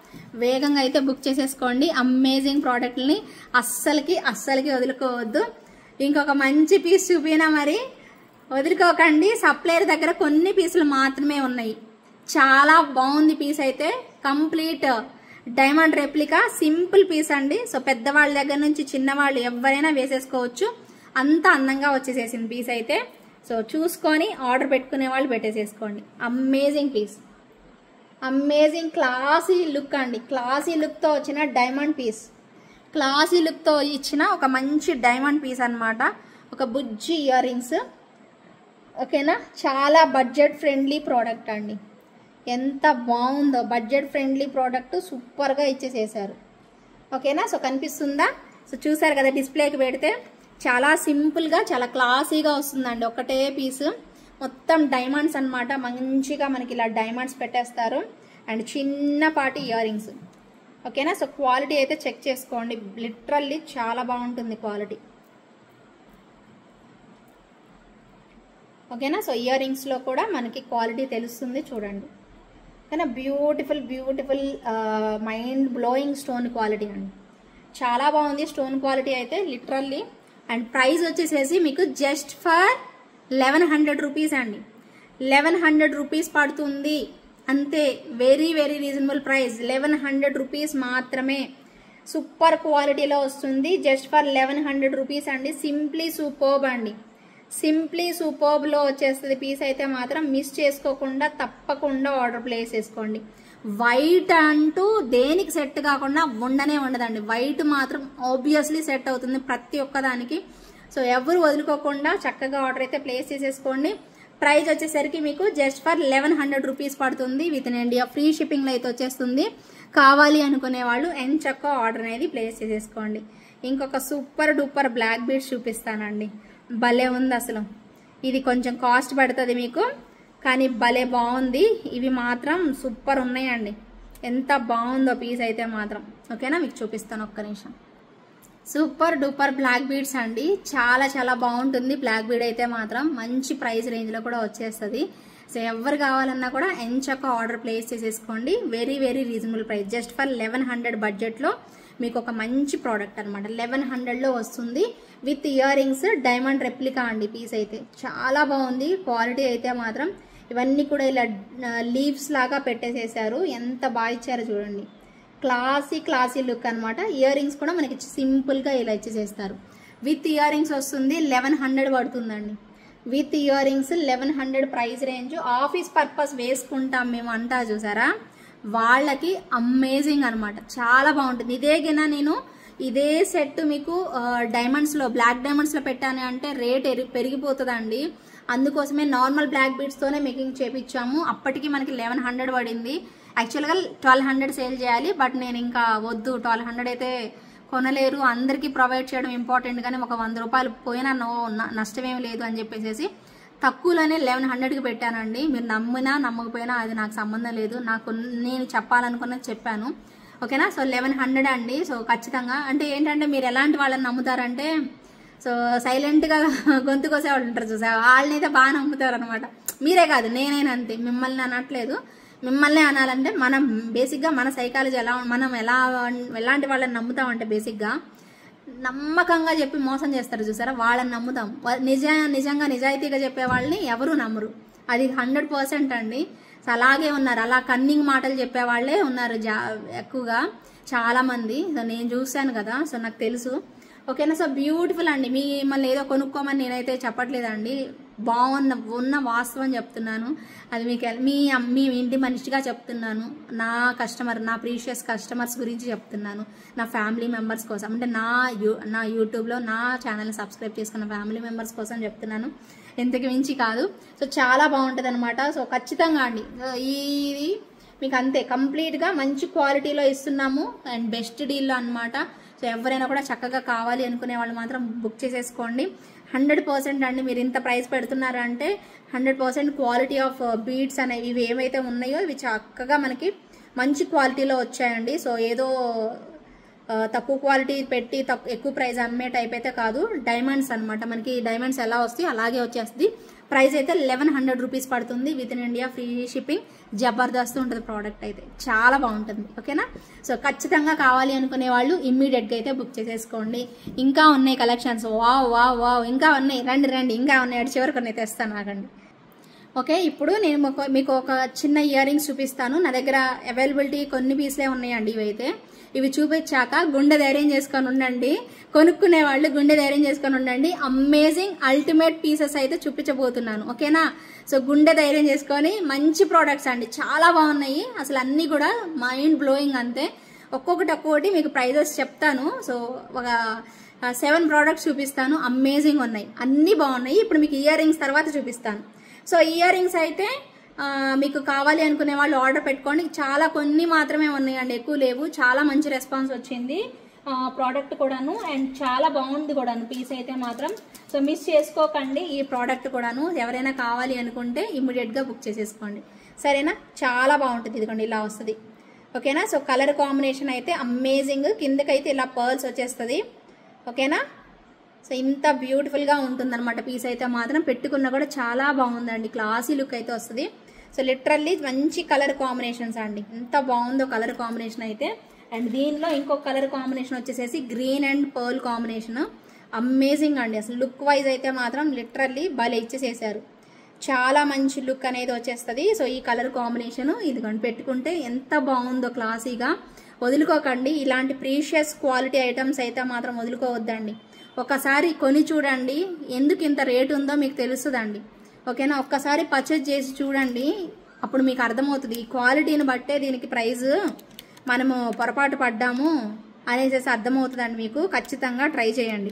వేగంగా అయితే బుక్ చేసేసుకోండి. అమేజింగ్ ప్రోడక్ట్ని అస్సలకి వదులుకోవద్దు. ఇంకొక మంచి పీస్ చూపినా మరి వదులుకోకండి. సప్లైర్ దగ్గర కొన్ని పీసులు మాత్రమే ఉన్నాయి. చాలా బాగుంది పీస్ అయితే, complete diamond replica, simple piece అండి. సో పెద్దవాళ్ళ దగ్గర నుంచి చిన్నవాళ్ళు ఎవరైనా వేసేసుకోవచ్చు, అంత అందంగా వచ్చేసేసింది పీస్ అయితే. సో చూసుకొని ఆర్డర్ పెట్టుకునే వాళ్ళు పెట్టేసేసుకోండి. Amazing piece, amazing classy look అండి, క్లాసీ లుక్తో వచ్చిన డైమండ్ పీస్, క్లాసీ లుక్తో ఇచ్చిన ఒక మంచి డైమండ్ పీస్ అనమాట. ఒక బుజ్జి ఇయర్ రింగ్స్. ఓకేనా, చాలా బడ్జెట్ ఫ్రెండ్లీ ప్రోడక్ట్ అండి. ఎంత బాగుందో, బడ్జెట్ ఫ్రెండ్లీ ప్రోడక్ట్ సూపర్గా ఇచ్చేసేసారు. ఓకేనా, సో కనిపిస్తుందా? సో చూసారు కదా, డిస్ప్లేకి పెడితే చాలా సింపుల్గా చాలా క్లాసీగా వస్తుందండి. ఒకటే పీస్ మొత్తం డైమండ్స్ అనమాట. మంచిగా మనకి ఇలా డైమండ్స్ పెట్టేస్తారు అండ్ చిన్నపాటి ఇయర్ రింగ్స్. ఓకేనా, సో క్వాలిటీ అయితే చెక్ చేసుకోండి, లిటరల్లీ చాలా బాగుంటుంది క్వాలిటీ. ఓకేనా, సో ఇయర్ రింగ్స్లో కూడా మనకి క్వాలిటీ తెలుస్తుంది చూడండి. ఓకేనా, beautiful mind blowing stone quality అండి, చాలా బాగుంది స్టోన్ క్వాలిటీ అయితే లిటరల్లీ. అండ్ ప్రైస్ వచ్చేసేసి మీకు జస్ట్ ఫర్ 1100 రూపీస్ అండి, 1100 రూపీస్ పడుతుంది అంతే. వెరీ రీజనబుల్ ప్రైస్, 1100 రూపీస్ మాత్రమే. సూపర్ క్వాలిటీలో వస్తుంది జస్ట్ ఫర్ 1100 రూపీస్ అండి. సింప్లీ సూపర్బ్ అండి, సింప్లీ సూపర్బ్లో వచ్చేస్తుంది పీస్ అయితే మాత్రం. మిస్ చేసుకోకుండా తప్పకుండా ఆర్డర్ ప్లేస్ చేసుకోండి. వైట్ అంటూ దేనికి సెట్ కాకుండా ఉండనే ఉండదండి. వైట్ మాత్రం ఆబ్వియస్లీ సెట్ అవుతుంది ప్రతి ఒక్కదానికి. సో ఎవరు వదులుకోకుండా చక్కగా ఆర్డర్ అయితే ప్లేస్ చేసేసుకోండి. ప్రైస్ వచ్చేసరికి మీకు జస్ట్ ఫర్ 1100 రూపీస్ పడుతుంది. విత్ ఇన్ ఇండియా ఫ్రీ షిప్పింగ్లో అయితే వచ్చేస్తుంది. కావాలి అనుకునే వాళ్ళు ఎంచక్క ఆర్డర్ అనేది ప్లేస్ చేసేసుకోండి. ఇంకొక సూపర్ డూపర్ బ్లాక్ బీడ్స్ చూపిస్తానండి. భలే ఉంది అసలు. ఇది కొంచెం కాస్ట్ పడుతుంది మీకు, కానీ భలే బాగుంది. ఇవి మాత్రం సూపర్ ఉన్నాయండి. ఎంత బాగుందో పీస్ అయితే మాత్రం. ఓకేనా, మీకు చూపిస్తాను ఒక్క నిమిషం. సూపర్ డూపర్ బ్లాక్ బీడ్స్ అండి. చాలా చాలా బాగుంటుంది బ్లాక్ బీడ్ అయితే మాత్రం. మంచి ప్రైస్ రేంజ్లో కూడా వచ్చేస్తుంది. సో ఎవరు కావాలన్నా కూడా ఎంచక్క ఆర్డర్ ప్లేస్ చేసేసుకోండి. Very very reasonable price. Just for 1100 బడ్జెట్లో మీకు ఒక మంచి ప్రోడక్ట్ అనమాట. 1100లో వస్తుంది with ear rings. Diamond replica అండి పీస్ అయితే. చాలా బాగుంది క్వాలిటీ అయితే మాత్రం. ఇవన్నీ కూడా ఇలా లీవ్స్ లాగా పెట్టేసేసారు. ఎంత బాగా ఇచ్చారో చూడండి. క్లాసీ లుక్ అనమాట. ఇయర్ రింగ్స్ కూడా మనకి సింపుల్గా ఇలా ఇచ్చేసేస్తారు. విత్ ఇయర్ రింగ్స్ వస్తుంది 1100 పడుతుందండి. With ear rings 1100 price range. Office purpose వేసుకుంటాం మేము అంటా చూసారా, వాళ్ళకి అమేజింగ్ అనమాట. చాలా బాగుంటుంది. ఇదేగినా నేను ఇదే సెట్ మీకు డైమండ్స్లో బ్లాక్ డైమండ్స్లో పెట్టాను అంటే రేట్ పెరిగిపోతుందండి. అందుకోసమే నార్మల్ బ్లాక్ బీడ్స్తోనే మేకింగ్ చేపించాము. అప్పటికి మనకి 1100 పడింది. యాక్చువల్గా 1200 సేల్ చేయాలి, బట్ నేను ఇంకా వద్దు, 1200 అయితే కొనలేరు, అందరికీ ప్రొవైడ్ చేయడం ఇంపార్టెంట్, కానీ ఒక 100 రూపాయలు పోయినా నష్టమేం లేదు అని చెప్పేసి తక్కువలోనే 1100కి పెట్టానండి. మీరు నమ్మినా నమ్మకపోయినా అది నాకు సంబంధం లేదు. నేను చెప్పాలనుకున్నది చెప్పాను. ఓకేనా. సో 1100 అండి. సో ఖచ్చితంగా అంటే ఏంటంటే మీరు ఎలాంటి వాళ్ళని నమ్ముతారంటే, సో సైలెంట్గా గొంతు కోసే వాళ్ళు ఉంటారు చూసారు, వాళ్ళని అయితే బాగా నమ్ముతారు అనమాట. మీరే కాదు నేనైనా అంతే. మిమ్మల్ని అనట్లేదు, మిమ్మల్ని అనాలంటే మనం బేసిక్గా మన సైకాలజీ మనం ఎలాంటి వాళ్ళని నమ్ముతామంటే బేసిక్గా నమ్మకంగా చెప్పి మోసం చేస్తారు చూసారా, వాళ్ళని నమ్ముతాం. నిజంగా నిజాయితీగా చెప్పే వాళ్ళని ఎవరు నమ్మరు. అది 100% అండి. సో అలాగే ఉన్నారు. అలా కన్నింగ్ మాటలు చెప్పే వాళ్ళే ఉన్నారు ఎక్కువగా చాలామంది. సో నేను చూశాను కదా, సో నాకు తెలుసు. ఓకేనా. సో బ్యూటిఫుల్ అండి. మిమ్మల్ని ఏదో కొనుక్కోమని నేనైతే చెప్పట్లేదండి. ఉన్న వాస్తవం చెప్తున్నాను. అది మీ ఇంటి మనిషిగా చెప్తున్నాను. నా ప్రీషియస్ కస్టమర్స్ గురించి చెప్తున్నాను. నా ఫ్యామిలీ మెంబర్స్ కోసం, అంటే నా యూట్యూబ్లో నా ఛానల్ని సబ్స్క్రైబ్ చేసుకున్న ఫ్యామిలీ మెంబర్స్ కోసం చెప్తున్నాను. ఎంతకు మించి కాదు. సో చాలా బాగుంటుంది అనమాట. సో ఖచ్చితంగా అండి ఇది మీకు అంతే కంప్లీట్గా మంచి క్వాలిటీలో ఇస్తున్నాము అండ్ బెస్ట్ డీల్లో అనమాట. సో ఎవరైనా కూడా చక్కగా కావాలి అనుకునే వాళ్ళు మాత్రం బుక్ చేసేసుకోండి. 100% అండి. మీరు ఇంత ప్రైస్ పెడుతున్నారు అంటే 100% క్వాలిటీ ఆఫ్ బీడ్స్ అనేవి ఇవి ఏవైతే ఉన్నాయో ఇవి చక్కగా మనకి మంచి క్వాలిటీలో వచ్చాయండి. సో ఏదో తక్కువ క్వాలిటీ పెట్టి ఎక్కువ ప్రైస్ అమ్మే టైప్ అయితే కాదు. డైమండ్స్ అనమాట. మనకి డైమండ్స్ ఎలా వస్తాయి అలాగే వచ్చేస్తుంది. ప్రైస్ అయితే 1100 రూపీస్ పడుతుంది. Within India free shipping. Jabardasth ఉంటుంది ప్రోడక్ట్ అయితే, చాలా బాగుంటుంది. ఓకేనా. సో ఖచ్చితంగా కావాలి అనుకునే వాళ్ళు ఇమ్మీడియట్గా అయితే బుక్ చేసేసుకోండి. ఇంకా ఉన్నాయి కలెక్షన్స్. వావ్ ఇంకా ఉన్నాయి. రండి ఇంకా ఉన్నాయి. చివరికి కొన్ని తెస్తాను, ఆగండి. ఓకే, ఇప్పుడు నేను మీకు ఒక చిన్న ఇయర్ రింగ్స్ చూపిస్తాను. నా దగ్గర అవైలబిలిటీ కొన్ని పీస్లే ఉన్నాయండి. ఇవి చూపించాక గుండె ధైర్యం చేసుకొని ఉండండి. కొనుక్కునే వాళ్ళు గుండె ధైర్యం చేసుకొని ఉండండి. అమేజింగ్ అల్టిమేట్ పీసెస్ అయితే చూపించబోతున్నాను. ఓకేనా. సో గుండె ధైర్యం చేసుకొని మంచి ప్రోడక్ట్స్ అండి, చాలా బాగున్నాయి అసలు. అన్నీ కూడా మైండ్ బ్లోయింగ్ అంతే. ఒక్కొక్కటి మీకు ప్రైజెస్ చెప్తాను. సో ఒక 7 ప్రోడక్ట్స్ చూపిస్తాను. అమేజింగ్ ఉన్నాయి, అన్నీ బాగున్నాయి. ఇప్పుడు మీకు ఇయర్ రింగ్స్ తర్వాత చూపిస్తాను. సో ఇయర్ రింగ్స్ అయితే మీకు కావాలి అనుకునే వాళ్ళు ఆర్డర్ పెట్టుకోండి. చాలా కొన్ని మాత్రమే ఉన్నాయండి, ఎక్కువ లేవు. చాలా మంచి రెస్పాన్స్ వచ్చింది ప్రోడక్ట్ కూడాను, అండ్ చాలా బాగుంది కూడాను పీస్ అయితే మాత్రం. సో మిస్ చేసుకోకండి ఈ ప్రోడక్ట్ కూడాను. ఎవరైనా కావాలి అనుకుంటే ఇమ్మీడియట్గా బుక్ చేసేసుకోండి, సరేనా. చాలా బాగుంటుంది. ఇదిగోండి ఇలా వస్తుంది. ఓకేనా. సో కలర్ కాంబినేషన్ అయితే అమేజింగ్. కిందకైతే ఇలా పర్ల్స్ వచ్చేస్తుంది. ఓకేనా. సో ఇంత బ్యూటిఫుల్గా ఉంటుందన్నమాట పీస్ అయితే మాత్రం. పెట్టుకున్నా కూడా చాలా బాగుందండి, క్లాసీ లుక్ అయితే వస్తుంది. సో లిటరల్లీ మంచి కలర్ కాంబినేషన్స్ అండి. ఎంత బాగుందో కలర్ కాంబినేషన్ అయితే. అండ్ దీనిలో ఇంకొక కలర్ కాంబినేషన్ వచ్చేసేసి green and pearl combination. Amazing అండి అసలు. లుక్ వైజ్ అయితే మాత్రం లిటరల్లీ భలే ఇచ్చేసేసారు. చాలా మంచి లుక్ అనేది వచ్చేస్తుంది. సో ఈ కలర్ కాంబినేషన్ ఇదిగోండి పెట్టుకుంటే ఎంత బాగుందో క్లాసీగా. వదులుకోకండి. ఇలాంటి ప్రీషియస్ క్వాలిటీ ఐటమ్స్ అయితే మాత్రం వదులుకోవద్దండి. ఒకసారి కొని చూడండి, ఎందుకు ఇంత రేటు ఉందో మీకు తెలుస్తుందండి. ఓకేనా, ఒక్కసారి పర్చేజ్ చేసి చూడండి, అప్పుడు మీకు అర్థమవుతుంది. ఈ క్వాలిటీని బట్టే దీనికి ప్రైస్ మనము పొరపాటు పడ్డాము అనేసి అర్థమవుతుందండి మీకు. ఖచ్చితంగా ట్రై చేయండి.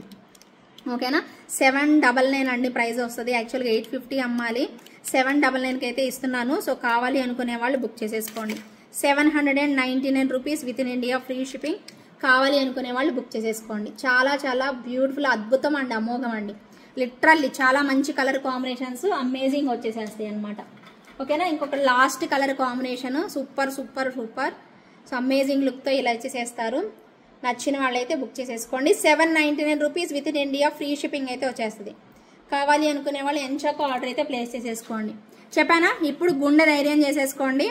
ఓకేనా, 799 అండి ప్రైస్ వస్తుంది. యాక్చువల్గా 850 అమ్మాలి, 799కి అయితే ఇస్తున్నాను. సో కావాలి అనుకునే వాళ్ళు బుక్ చేసేసుకోండి. 799 rupees within India free shipping. కావాలి అనుకునే వాళ్ళు బుక్ చేసేసుకోండి. చాలా చాలా బ్యూటిఫుల్, అద్భుతం అండి, అమోఘం అండి. లిటరల్లీ చాలా మంచి కలర్ కాంబినేషన్స్ అమేజింగ్ వచ్చేసేస్తాయి అనమాట. ఓకేనా, ఇంకొక last colour combination super super super. So amazing లుక్తో ఇలా ఇచ్చేసేస్తారు. నచ్చిన వాళ్ళైతే బుక్ చేసేసుకోండి. 799 rupees within India free shipping అయితే వచ్చేస్తుంది. కావాలి అనుకునే వాళ్ళు ఎంచక్క ఆర్డర్ అయితే ప్లేస్ చేసేసుకోండి. చెప్పానా, ఇప్పుడు గుండె ధైర్యం చేసేసుకోండి.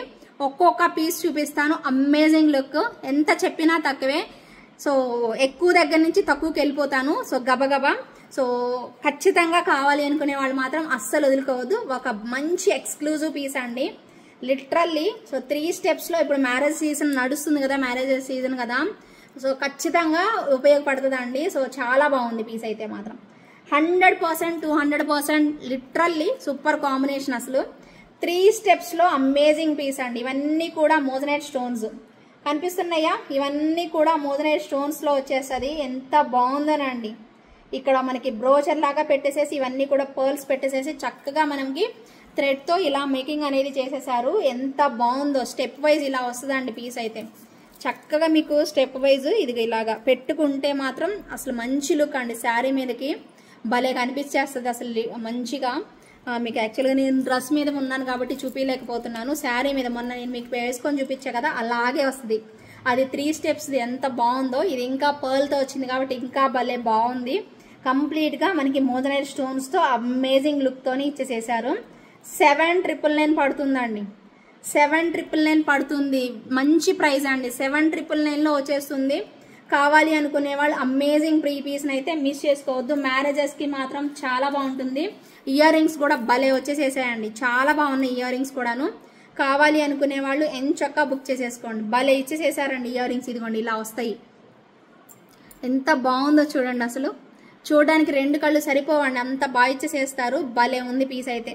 ఒక్కొక్క పీస్ చూపిస్తాను. అమేజింగ్ లుక్, ఎంత చెప్పినా తక్కువే. సో ఎక్కువ దగ్గర నుంచి తక్కువకి వెళ్ళిపోతాను. సో గబగబా. సో ఖచ్చితంగా కావాలి అనుకునే వాళ్ళు మాత్రం అస్సలు వదులుకోవద్దు. ఒక మంచి ఎక్స్క్లూజివ్ పీస్ అండి లిటరల్లీ. సో 3 స్టెప్స్లో ఇప్పుడు మ్యారేజ్ సీజన్ నడుస్తుంది కదా, మ్యారేజ్ సీజన్ కదా, సో ఖచ్చితంగా ఉపయోగపడుతుందండి. సో చాలా బాగుంది పీస్ అయితే మాత్రం. 100% 200% లిటరల్లీ సూపర్ కాంబినేషన్. అసలు 3 స్టెప్స్లో అమేజింగ్ పీస్ అండి. ఇవన్నీ కూడా మోజనైట్ స్టోన్స్ కనిపిస్తున్నాయా, ఇవన్నీ కూడా మోజనైట్ స్టోన్స్లో వచ్చేస్తుంది. ఎంత బాగుందోనండి. ఇక్కడ మనకి బ్రోచర్ లాగా పెట్టేసేసి ఇవన్నీ కూడా పర్ల్స్ పెట్టేసేసి చక్కగా మనకి థ్రెడ్తో ఇలా మేకింగ్ అనేది చేసేసారు. ఎంత బాగుందో. స్టెప్ వైజ్ ఇలా వస్తుందండి పీస్ అయితే. చక్కగా మీకు స్టెప్ వైజ్ ఇది ఇలాగా పెట్టుకుంటే మాత్రం అసలు మంచి లుక్ అండి. శారీ మీదకి భలే కనిపించేస్తుంది అసలు మంచిగా. మీకు యాక్చువల్గా నేను డ్రెస్ మీద ఉన్నాను కాబట్టి చూపించలేకపోతున్నాను. శారీ మీద మొన్న నేను మీకు వేసుకొని చూపించా కదా, అలాగే వస్తుంది. అది 3 స్టెప్స్ ఎంత బాగుందో. ఇది ఇంకా పర్ల్తో వచ్చింది కాబట్టి ఇంకా భలే బాగుంది. కంప్లీట్గా మనకి మోజనైట్ స్టోన్స్తో అమేజింగ్ లుక్తోని ఇచ్చేసేసారు. 799 పడుతుందండి. 799 పడుతుంది. మంచి ప్రైస్ అండి. 799లో వచ్చేస్తుంది. కావాలి అనుకునే వాళ్ళు అమేజింగ్ ప్రీ పీస్ని అయితే మిస్ చేసుకోవద్దు. మ్యారేజెస్కి మాత్రం చాలా బాగుంటుంది. ఇయర్ రింగ్స్ కూడా భలే వచ్చేసేసాయండి. చాలా బాగున్నాయి ఇయర్ రింగ్స్ కూడాను. కావాలి అనుకునే వాళ్ళు ఎంచక్కా బుక్ చేసేసుకోండి. భలే ఇచ్చేసేసారండి ఇయర్ రింగ్స్. ఇదిగోండి ఇలా వస్తాయి. ఎంత బాగుందో చూడండి. అసలు చూడడానికి 2 కళ్ళు సరిపోవండి, అంత బాగా ఇచ్చేసేస్తారు. భలే ఉంది పీస్ అయితే.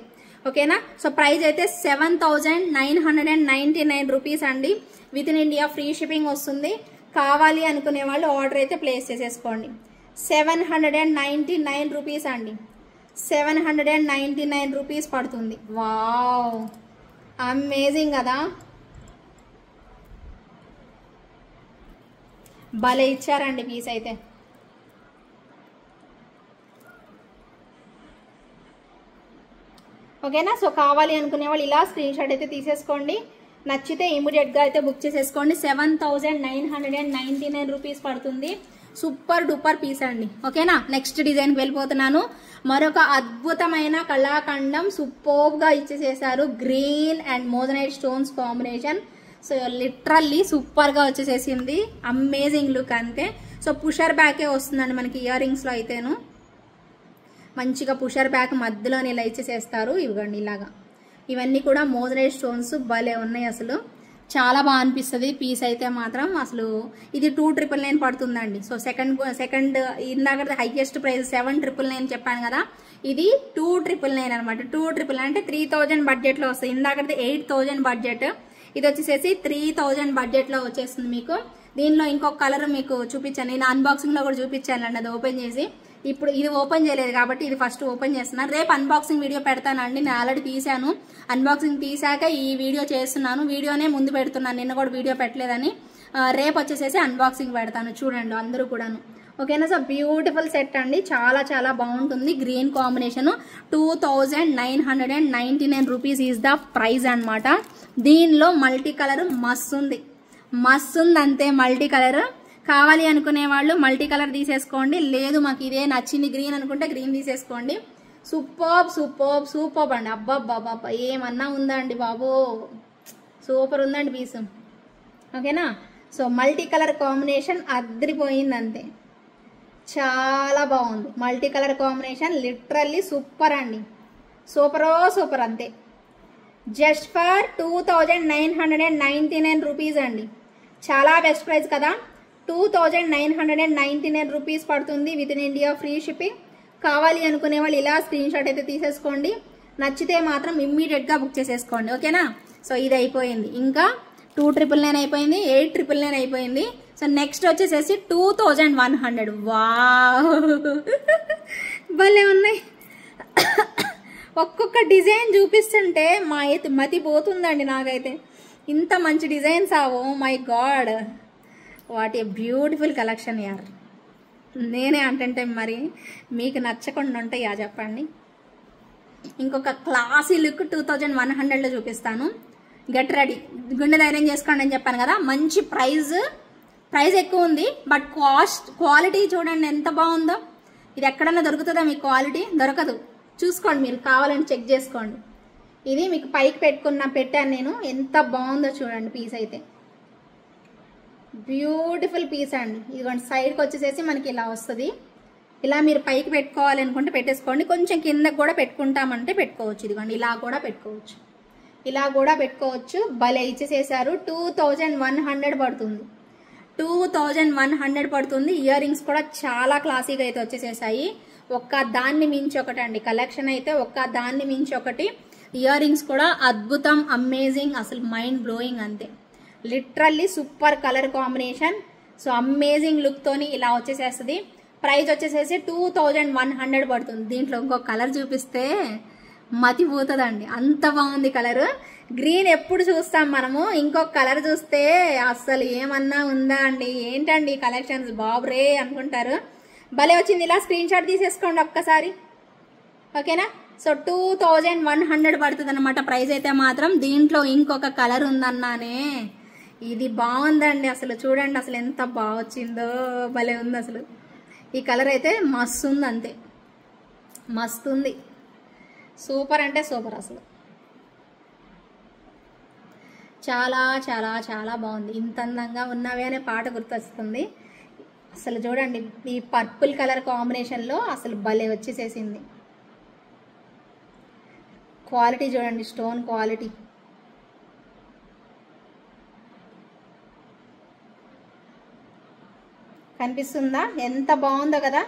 ఓకేనా, సో ప్రైస్ అయితే 7999 రూపీస్ అండి. With in India free shipping వస్తుంది. కావాలి అనుకునే వాళ్ళు ఆర్డర్ అయితే ప్లేస్ చేసేసుకోండి. 799 రూపీస్ అండి. 799 రూపీస్ పడుతుంది. వావ్, అమేజింగ్ కదా, భలే ఇచ్చారండి పీస్ అయితే. ఓకేనా, సో కావాలి అనుకునే వాళ్ళు ఇలా స్క్రీన్ షాట్ అయితే తీసేసుకోండి. నచ్చితే ఇమీడియట్గా అయితే బుక్ చేసేసుకోండి. 7999 రూపీస్ పడుతుంది. సూపర్ డూపర్ పీస్ అండి. ఓకేనా, నెక్స్ట్ డిజైన్కి వెళ్ళిపోతున్నాను. మరొక అద్భుతమైన కళాఖండం సూపర్గా ఇచ్చేసేసారు. Green and moissanite stones combination. So literally సూపర్గా వచ్చేసేసింది. అమేజింగ్ లుక్ అంతే. సో పుషర్ బ్యాకే వస్తుందండి మనకి ఇయర్ రింగ్స్లో అయితేను. మంచిగా పుషర్ బ్యాక్ మధ్యలో ఇలా ఇచ్చేసేస్తారు. ఇవ్వండి ఇలాగా. ఇవన్నీ కూడా మోజనైట్ స్టోన్స్ భలే ఉన్నాయి. అసలు చాలా బాగా అనిపిస్తుంది పీస్ అయితే మాత్రం. అసలు ఇది 2999 పడుతుందండి. సో సెకండ్ ఇందాక హైయెస్ట్ ప్రైస్ 7999 చెప్పాను కదా, ఇది 2999 అనమాట. 2999 అంటే 3000 బడ్జెట్లో వస్తుంది. ఇందాకది 8000 బడ్జెట్, ఇది వచ్చేసేసి 3000 బడ్జెట్లో వచ్చేస్తుంది మీకు. దీనిలో ఇంకొక కలర్ మీకు చూపించాను, నేను అన్బాక్సింగ్లో కూడా చూపించానండి, అది ఓపెన్ చేసి. ఇప్పుడు ఇది ఓపెన్ చేయలేదు కాబట్టి ఇది ఫస్ట్ ఓపెన్ చేస్తున్నాను. రేపు అన్బాక్సింగ్ వీడియో పెడతానండి. నేను ఆల్రెడీ తీసాను. అన్బాక్సింగ్ తీసాక ఈ వీడియో చేస్తున్నాను. వీడియోనే ముందు పెడుతున్నాను, నిన్న కూడా వీడియో పెట్టలేదని. రేపు వచ్చేసేసి అన్బాక్సింగ్ పెడతాను, చూడండి అందరూ కూడాను. ఓకేనా, సో బ్యూటిఫుల్ సెట్ అండి. చాలా చాలా బాగుంటుంది. Green combination. 2999 rupees is the price అనమాట. దీనిలో మల్టీ కలర్ మస్తుంది అంతే. మల్టీ కలర్ కావాలి అనుకునే వాళ్ళు మల్టీ కలర్ తీసేసుకోండి. లేదు మాకు ఇదే నచ్చింది గ్రీన్ అనుకుంటే గ్రీన్ తీసేసుకోండి. సూపర్ అండి. అబ్బాబ్బాబ్బా, ఏమన్నా ఉందా అండి బాబు, సూపర్ ఉందండి పీస్. ఓకేనా, సో మల్టీ కలర్ కాంబినేషన్ అద్దరిపోయింది అంతే. చాలా బాగుంది multi colour combination. Literally super అండి. సూపర్ అంతే. జస్ట్ ఫర్ 2999 రూపీస్ అండి. చాలా బెస్ట్ ప్రైస్ కదా. 2999 రూపీస్ పడుతుంది within India, free shipping. కావాలి అనుకునే వాళ్ళు ఇలా స్క్రీన్ షాట్ అయితే తీసేసుకోండి. నచ్చితే మాత్రం ఇమ్మీడియట్గా బుక్ చేసేసుకోండి, ఓకేనా. సో ఇది అయిపోయింది. ఇంకా 2,999 అయిపోయింది, 8,999 అయిపోయింది. సో నెక్స్ట్ వచ్చేసేసి 2,100. వావ్ భలే ఉన్నాయి. ఒక్కొక్క డిజైన్ చూపిస్తుంటే మతి పోతుందండి నాకైతే. ఇంత మంచి designs oh my god, what a beautiful collection యార్. నేనే అంటే మరి మీకు నచ్చకుండా ఉంటాయా చెప్పండి. ఇంకొక క్లాసీ లుక్ 2,100లో చూపిస్తాను. గెట్ రెడీ, గుండె ధైర్యం చేసుకోండి అని చెప్పాను కదా. మంచి ప్రైస్ ఎక్కువ ఉంది, బట్ క్వాలిటీ చూడండి ఎంత బాగుందో. ఇది ఎక్కడన్నా దొరుకుతుందా మీకు? క్వాలిటీ దొరకదు. చూసుకోండి, మీరు కావాలని చెక్ చేసుకోండి. ఇది మీకు పైకి పెట్టాను నేను. ఎంత బాగుందో చూడండి పీస్ అయితే. బ్యూటిఫుల్ పీస్ అండి. ఇదిగోండి సైడ్కి వచ్చేసేసి మనకి ఇలా వస్తుంది. ఇలా మీరు పైకి పెట్టుకోవాలి అనుకుంటే పెట్టేసుకోండి. కొంచెం కిందకి కూడా పెట్టుకుంటామంటే పెట్టుకోవచ్చు. ఇదిగోండి ఇలా కూడా పెట్టుకోవచ్చు, ఇలా కూడా పెట్టుకోవచ్చు. భలే ఇచ్చేసేసారు. 2,100 పడుతుంది. 2,100 పడుతుంది. ఇయర్ రింగ్స్ కూడా చాలా క్లాసీగా అయితే వచ్చేసేసాయి. ఒక్క దాన్ని మించి ఒకటి అండి కలెక్షన్ అయితే, ఒక్క దాన్ని మించి ఒకటి. ఇయర్ రింగ్స్ కూడా అద్భుతం, అమేజింగ్, అసలు మైండ్ బ్లోయింగ్ అంతే. Literally super colour combination. So amazing look తోని ఇలా వచ్చేసేస్తుంది. ప్రైస్ వచ్చేసేసి 2,100 పడుతుంది. దీంట్లో ఇంకో కలర్ చూపిస్తే మతిపోతుందండి, అంత బాగుంది కలర్. గ్రీన్ ఎప్పుడు చూస్తాం మనము, ఇంకొక కలర్ చూస్తే అస్సలు ఏమన్నా ఉందా అండి, ఏంటండి కలెక్షన్స్ బాబురే అనుకుంటారు. భలే వచ్చింది. ఇలా స్క్రీన్ షాట్ తీసేసుకోండి ఒక్కసారి, ఓకేనా. సో 2,100 పడుతుంది అనమాట ప్రైస్ అయితే మాత్రం. దీంట్లో ఇంకొక కలర్ ఉందన్నానే, ఇది బాగుందండి అసలు. చూడండి అసలు ఎంత బాగా వచ్చిందో, భలే ఉంది అసలు. ఈ కలర్ అయితే మస్తు ఉంది, అంతే మస్తు ఉంది. సూపర్ అంటే సూపర్ అసలు. చాలా చాలా చాలా బాగుంది. ఇంత అందంగా ఉన్నవే అనే పాట గుర్తొస్తుంది అసలు. చూడండి ఈ పర్పుల్ కలర్ కాంబినేషన్లో అసలు భలే వచ్చేసేసింది. క్వాలిటీ చూడండి, స్టోన్ క్వాలిటీ. కనిపిస్తుందా ఎంత బాగుందో కదా.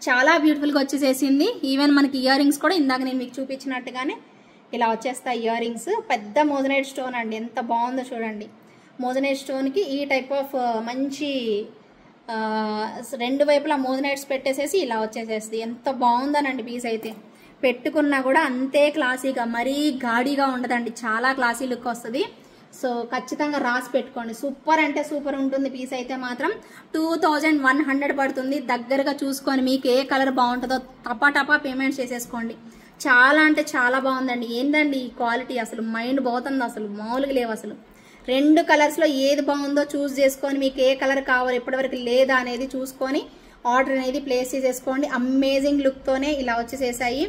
చాలా బ్యూటిఫుల్గా వచ్చేసేసింది. ఈవెన్ మనకి ఇయర్ రింగ్స్ కూడా ఇందాక నేను మీకు చూపించినట్టుగానే ఇలా వచ్చేస్తాయి ఇయర్ రింగ్స్. పెద్ద మోజనైట్ స్టోన్ అండి, ఎంత బాగుందో చూడండి. మోజనైట్ స్టోన్కి ఈ టైప్ ఆఫ్ మంచి రెండు వైపులా మోజనైట్స్ పెట్టేసేసి ఇలా వచ్చేసేస్తుంది. ఎంత బాగుందనండి పీస్ అయితే. పెట్టుకున్నా కూడా అంతే క్లాసీగా, మరీ గాడిగా ఉండదండి, చాలా క్లాసీ లుక్ వస్తుంది. సో ఖచ్చితంగా రాసి పెట్టుకోండి. సూపర్ అంటే సూపర్ ఉంటుంది పీస్ అయితే మాత్రం. 2,100 పడుతుంది. దగ్గరగా చూసుకొని మీకు ఏ కలర్ బాగుంటుందో టపా పేమెంట్ చేసేసుకోండి. చాలా అంటే చాలా బాగుందండి. ఏందండి ఈ క్వాలిటీ, అసలు మైండ్ పోతుంది అసలు, మామూలుగా లేవు అసలు. 2 కలర్స్లో ఏది బాగుందో చూస్ చేసుకొని మీకు ఏ కలర్ కావాలి, ఎప్పటివరకు లేదా అనేది చూసుకొని ఆర్డర్ అనేది ప్లేస్ చేసేసుకోండి. అమేజింగ్ లుక్తోనే ఇలా వచ్చేసేసాయి.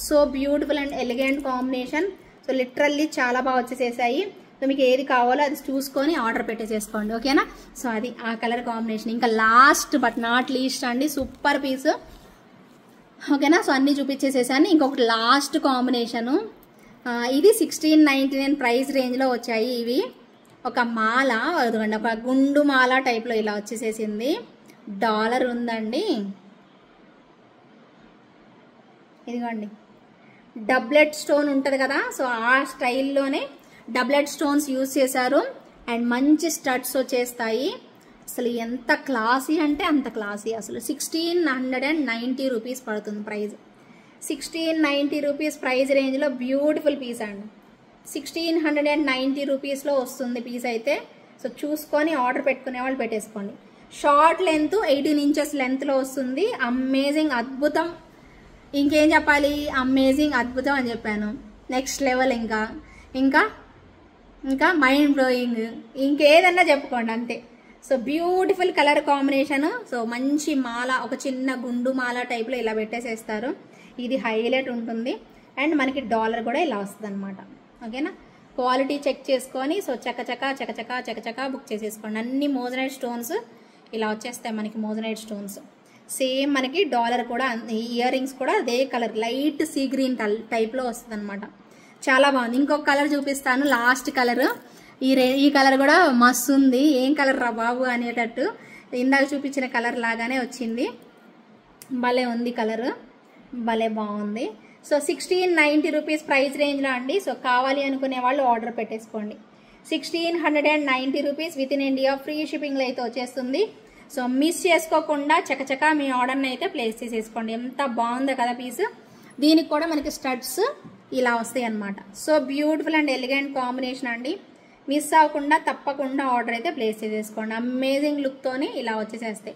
So beautiful and elegant combination. So literally చాలా బాగా వచ్చేసేసాయి. సో మీకు ఏది కావాలో అది చూసుకొని ఆర్డర్ పెట్టేసేసుకోండి, ఓకేనా. సో అది ఆ కలర్ కాంబినేషన్. ఇంకా లాస్ట్ బట్ నాట్ లీస్ట్ అండి, సూపర్ పీస్, ఓకేనా. సో అన్నీ చూపించేసేసాను. ఇంకొకటి లాస్ట్ కాంబినేషను. ఇది 1699 ప్రైస్ రేంజ్లో వచ్చాయి ఇవి. ఒక మాల, అదిగోండి ఒక గుండు మాల టైప్లో ఇలా వచ్చేసేసింది. డాలర్ ఉందండి, ఇదిగోండి డబ్లెట్ స్టోన్ ఉంటుంది కదా. సో ఆ స్టైల్లోనే డబ్లెట్ స్టోన్స్ యూజ్ చేశారు. అండ్ మంచి స్టడ్స్ వచ్చేస్తాయి. అసలు ఎంత క్లాసీ అంటే అంత క్లాసీ అసలు. 1690 రూపీస్ పడుతుంది ప్రైస్. 1690 రూపీస్ ప్రైస్ రేంజ్లో బ్యూటిఫుల్ పీస్ అండి. 1690 రూపీస్లో వస్తుంది పీస్ అయితే. సో చూసుకొని ఆర్డర్ పెట్టుకునే వాళ్ళు పెట్టేసుకోండి. షార్ట్ లెంత్ 18 ఇంచెస్ లెంత్లో వస్తుంది. అమేజింగ్, అద్భుతం, ఇంకేం చెప్పాలి, అమేజింగ్, అద్భుతం అని చెప్పాను. నెక్స్ట్ లెవెల్, ఇంకా ఇంకా ఇంకా మైండ్ బ్లోయింగ్, ఇంకేదన్నా చెప్పుకోండి అంతే. So beautiful colour combination. So మంచి మాల, ఒక చిన్న గుండు మాల టైప్లో ఇలా పెట్టేసేస్తారు. ఇది హైలైట్ ఉంటుంది. అండ్ మనకి డాలర్ కూడా ఇలా వస్తుంది అనమాట, ఓకేనా. క్వాలిటీ చెక్ చేసుకొని సో చకచకా బుక్ చేసేసుకోండి. అన్ని మోజనైట్ స్టోన్స్ ఇలా వచ్చేస్తాయి మనకి, మోజనైట్ స్టోన్స్. సేమ్ మనకి డాలర్ కూడా, ఇయర్ రింగ్స్ కూడా అదే కలర్, లైట్ సీ గ్రీన్ టైప్లో వస్తుంది అనమాట. చాలా బాగుంది. ఇంకొక కలర్ చూపిస్తాను, లాస్ట్ కలర్. ఈ కలర్ కూడా మస్తు ఉంది. ఏం కలర్ రా బాబు అనేటట్టు, ఇందాక చూపించిన కలర్ లాగానే వచ్చింది. భలే ఉంది కలర్, భలే బాగుంది. సో 1690 రూపీస్ ప్రైస్ రేంజ్లో అండి. సో కావాలి అనుకునే వాళ్ళు ఆర్డర్ పెట్టేసుకోండి. 1690 rupees within India free షిప్పింగ్లో అయితే వచ్చేస్తుంది. సో మిస్ చేసుకోకుండా చకచకా మీ ఆర్డర్ని అయితే ప్లేస్ చేసేసుకోండి. ఎంత బాగుందో కదా పీస్. దీనికి కూడా మనకి స్టడ్స్ ఇలా వస్తాయి అన్నమాట. So beautiful and elegant combination అండి. మిస్ అవ్వకుండా తప్పకుండా ఆర్డర్ అయితే ప్లేస్ చేసేసుకోండి. అమేజింగ్ లుక్తోని ఇలా వచ్చేసేస్తాయి.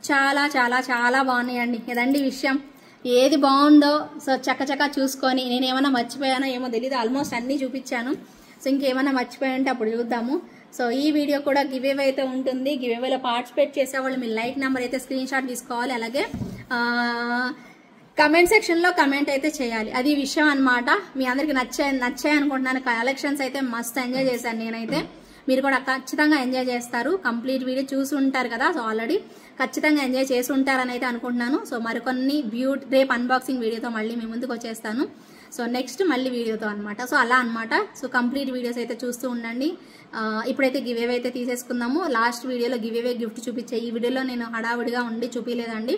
చాలా చాలా చాలా బాగున్నాయండి. ఇదండి విషయం. ఏది బాగుందో సో చక్కచక్క చూసుకొని, నేను ఏమైనా మర్చిపోయానో ఏమో తెలియదు, ఆల్మోస్ట్ అన్నీ చూపించాను. సో ఇంకేమైనా మర్చిపోయానంటే అప్పుడు చూద్దాము. సో ఈ వీడియో కూడా గివ్ అవే అయితే ఉంటుంది. గివ్ అవేలో పార్టిసిపేట్ చేసేవాళ్ళు మీ లైక్ నెంబర్ అయితే స్క్రీన్ షాట్ తీసుకోవాలి. అలాగే కమెంట్ సెక్షన్లో కమెంట్ అయితే చేయాలి. అది విషయం అనమాట. మీ అందరికి నచ్చాయి అనుకుంటున్నాను. కలెక్షన్స్ అయితే మస్త్ ఎంజాయ్ చేశాను నేనైతే. మీరు కూడా ఖచ్చితంగా ఎంజాయ్ చేస్తారు. కంప్లీట్ వీడియో చూసి ఉంటారు కదా. సో ఆల్రెడీ ఖచ్చితంగా ఎంజాయ్ చేసి ఉంటారని అయితే అనుకుంటున్నాను. సో మరికొన్ని రేపు అన్బాక్సింగ్ వీడియోతో మళ్ళీ మీ ముందుకు వచ్చేస్తాను. సో నెక్స్ట్ మళ్ళీ వీడియోతో అనమాట. సో అలా అనమాట. సో కంప్లీట్ వీడియోస్ అయితే చూస్తూ ఉండండి. ఇప్పుడైతే గివ్ అవే అయితే తీసేసుకుందాము. లాస్ట్ వీడియోలో గివ్ అవే గిఫ్ట్ చూపించే, ఈ వీడియోలో నేను హడావుడిగా ఉండి చూపించలేదండి.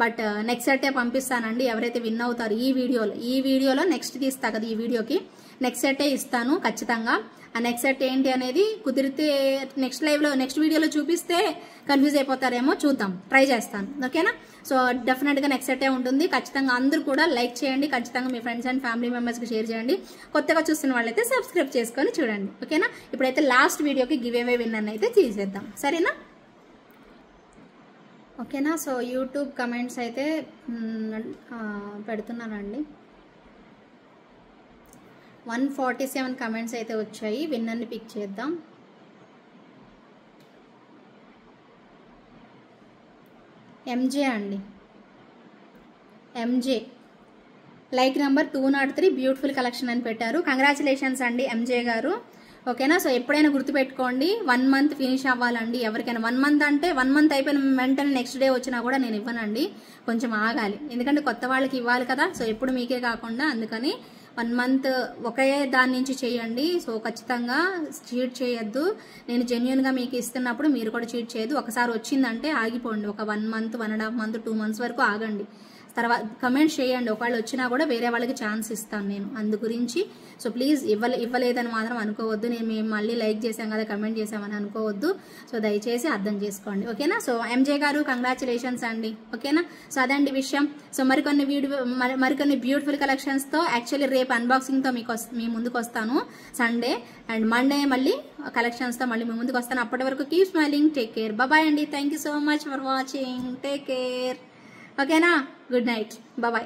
But next సెట్టే పంపిస్తానండి. ఎవరైతే విన్ అవుతారు ఈ వీడియోలో నెక్స్ట్ తీస్తా కదా, ఈ వీడియోకి నెక్స్ట్ సెట్టే ఇస్తాను ఖచ్చితంగా. ఆ నెక్స్ట్ సెట్ ఏంటి అనేది కుదిరితే నెక్స్ట్ వీడియోలో చూపిస్తే కన్ఫ్యూజ్ అయిపోతారేమో, చూద్దాం, ట్రై చేస్తాను. ఓకేనా. సో డెఫినెట్గా నెక్స్ట్ సెట్టే ఉంటుంది. ఖచ్చితంగా అందరూ కూడా లైక్ చేయండి. ఖచ్చితంగా మీ ఫ్రెండ్స్ అండ్ ఫ్యామిలీ మెంబర్స్కి షేర్ చేయండి. కొత్తగా చూస్తున్న వాళ్ళైతే సబ్స్క్రైబ్ చేసుకొని చూడండి. ఓకేనా. ఇప్పుడైతే లాస్ట్ వీడియోకి గివ్ అవే విన్నర్ అయితే తీసేద్దాం. సరేనా. ఓకేనా. సో యూట్యూబ్ కమెంట్స్ అయితే పెడుతున్నానండి. 147 కమెంట్స్ అయితే వచ్చాయి. విన్నర్ని పిక్ చేద్దాం. ఎంజే అండి, MJ like number 203 beautiful collection అని పెట్టారు. కంగ్రాచులేషన్స్ అండి ఎంజే గారు. ఓకేనా. సో ఎప్పుడైనా గుర్తుపెట్టుకోండి, 1 మంత్ ఫినిష్ అవ్వాలండి. ఎవరికైనా 1 మంత్ అంటే 1 మంత్ అయిపోయిన వెంటనే నెక్స్ట్ డే వచ్చినా కూడా నేను ఇవ్వనండి. కొంచెం ఆగాలి, ఎందుకంటే కొత్త వాళ్ళకి ఇవ్వాలి కదా. సో ఎప్పుడు మీకే కాకుండా, అందుకని 1 మంత్ ఒకే దాని నుంచి చేయండి. సో ఖచ్చితంగా చీట్ చేయొద్దు. నేను జెన్యున్గా మీకు ఇస్తున్నప్పుడు మీరు కూడా చీట్ చేయొద్దు. ఒకసారి వచ్చిందంటే ఆగిపోండి. ఒక 1 మంత్ 1.5 మంత్ 2 మంత్స్ వరకు ఆగండి. తర్వాత కమెంట్ చేయండి. ఒకవేళ వచ్చినా కూడా వేరే వాళ్ళకి ఛాన్స్ ఇస్తాను నేను, అందు గురించి. సో ప్లీజ్ ఇవ్వలేదని మాత్రం అనుకోవద్దు. మేము మళ్ళీ లైక్ చేసాం కదా, కమెంట్ చేసామని అనుకోవద్దు. సో దయచేసి అర్థం చేసుకోండి. ఓకేనా. సో ఎంజే గారు కంగ్రాచులేషన్స్ అండి. ఓకేనా. సో అదండి విషయం. సో మరికొన్ని బ్యూటిఫుల్ కలెక్షన్స్తో యాక్చువల్లీ రేపు అన్బాక్సింగ్తో మీ ముందుకు వస్తాను. సండే అండ్ మండే మళ్ళీ కలెక్షన్స్తో మళ్ళీ మీ ముందుకు వస్తాను. అప్పటి వరకు keep smiling, take care, bye అండి. Thank you so much for watching. Take care. ఓకేనా. Good night, bye.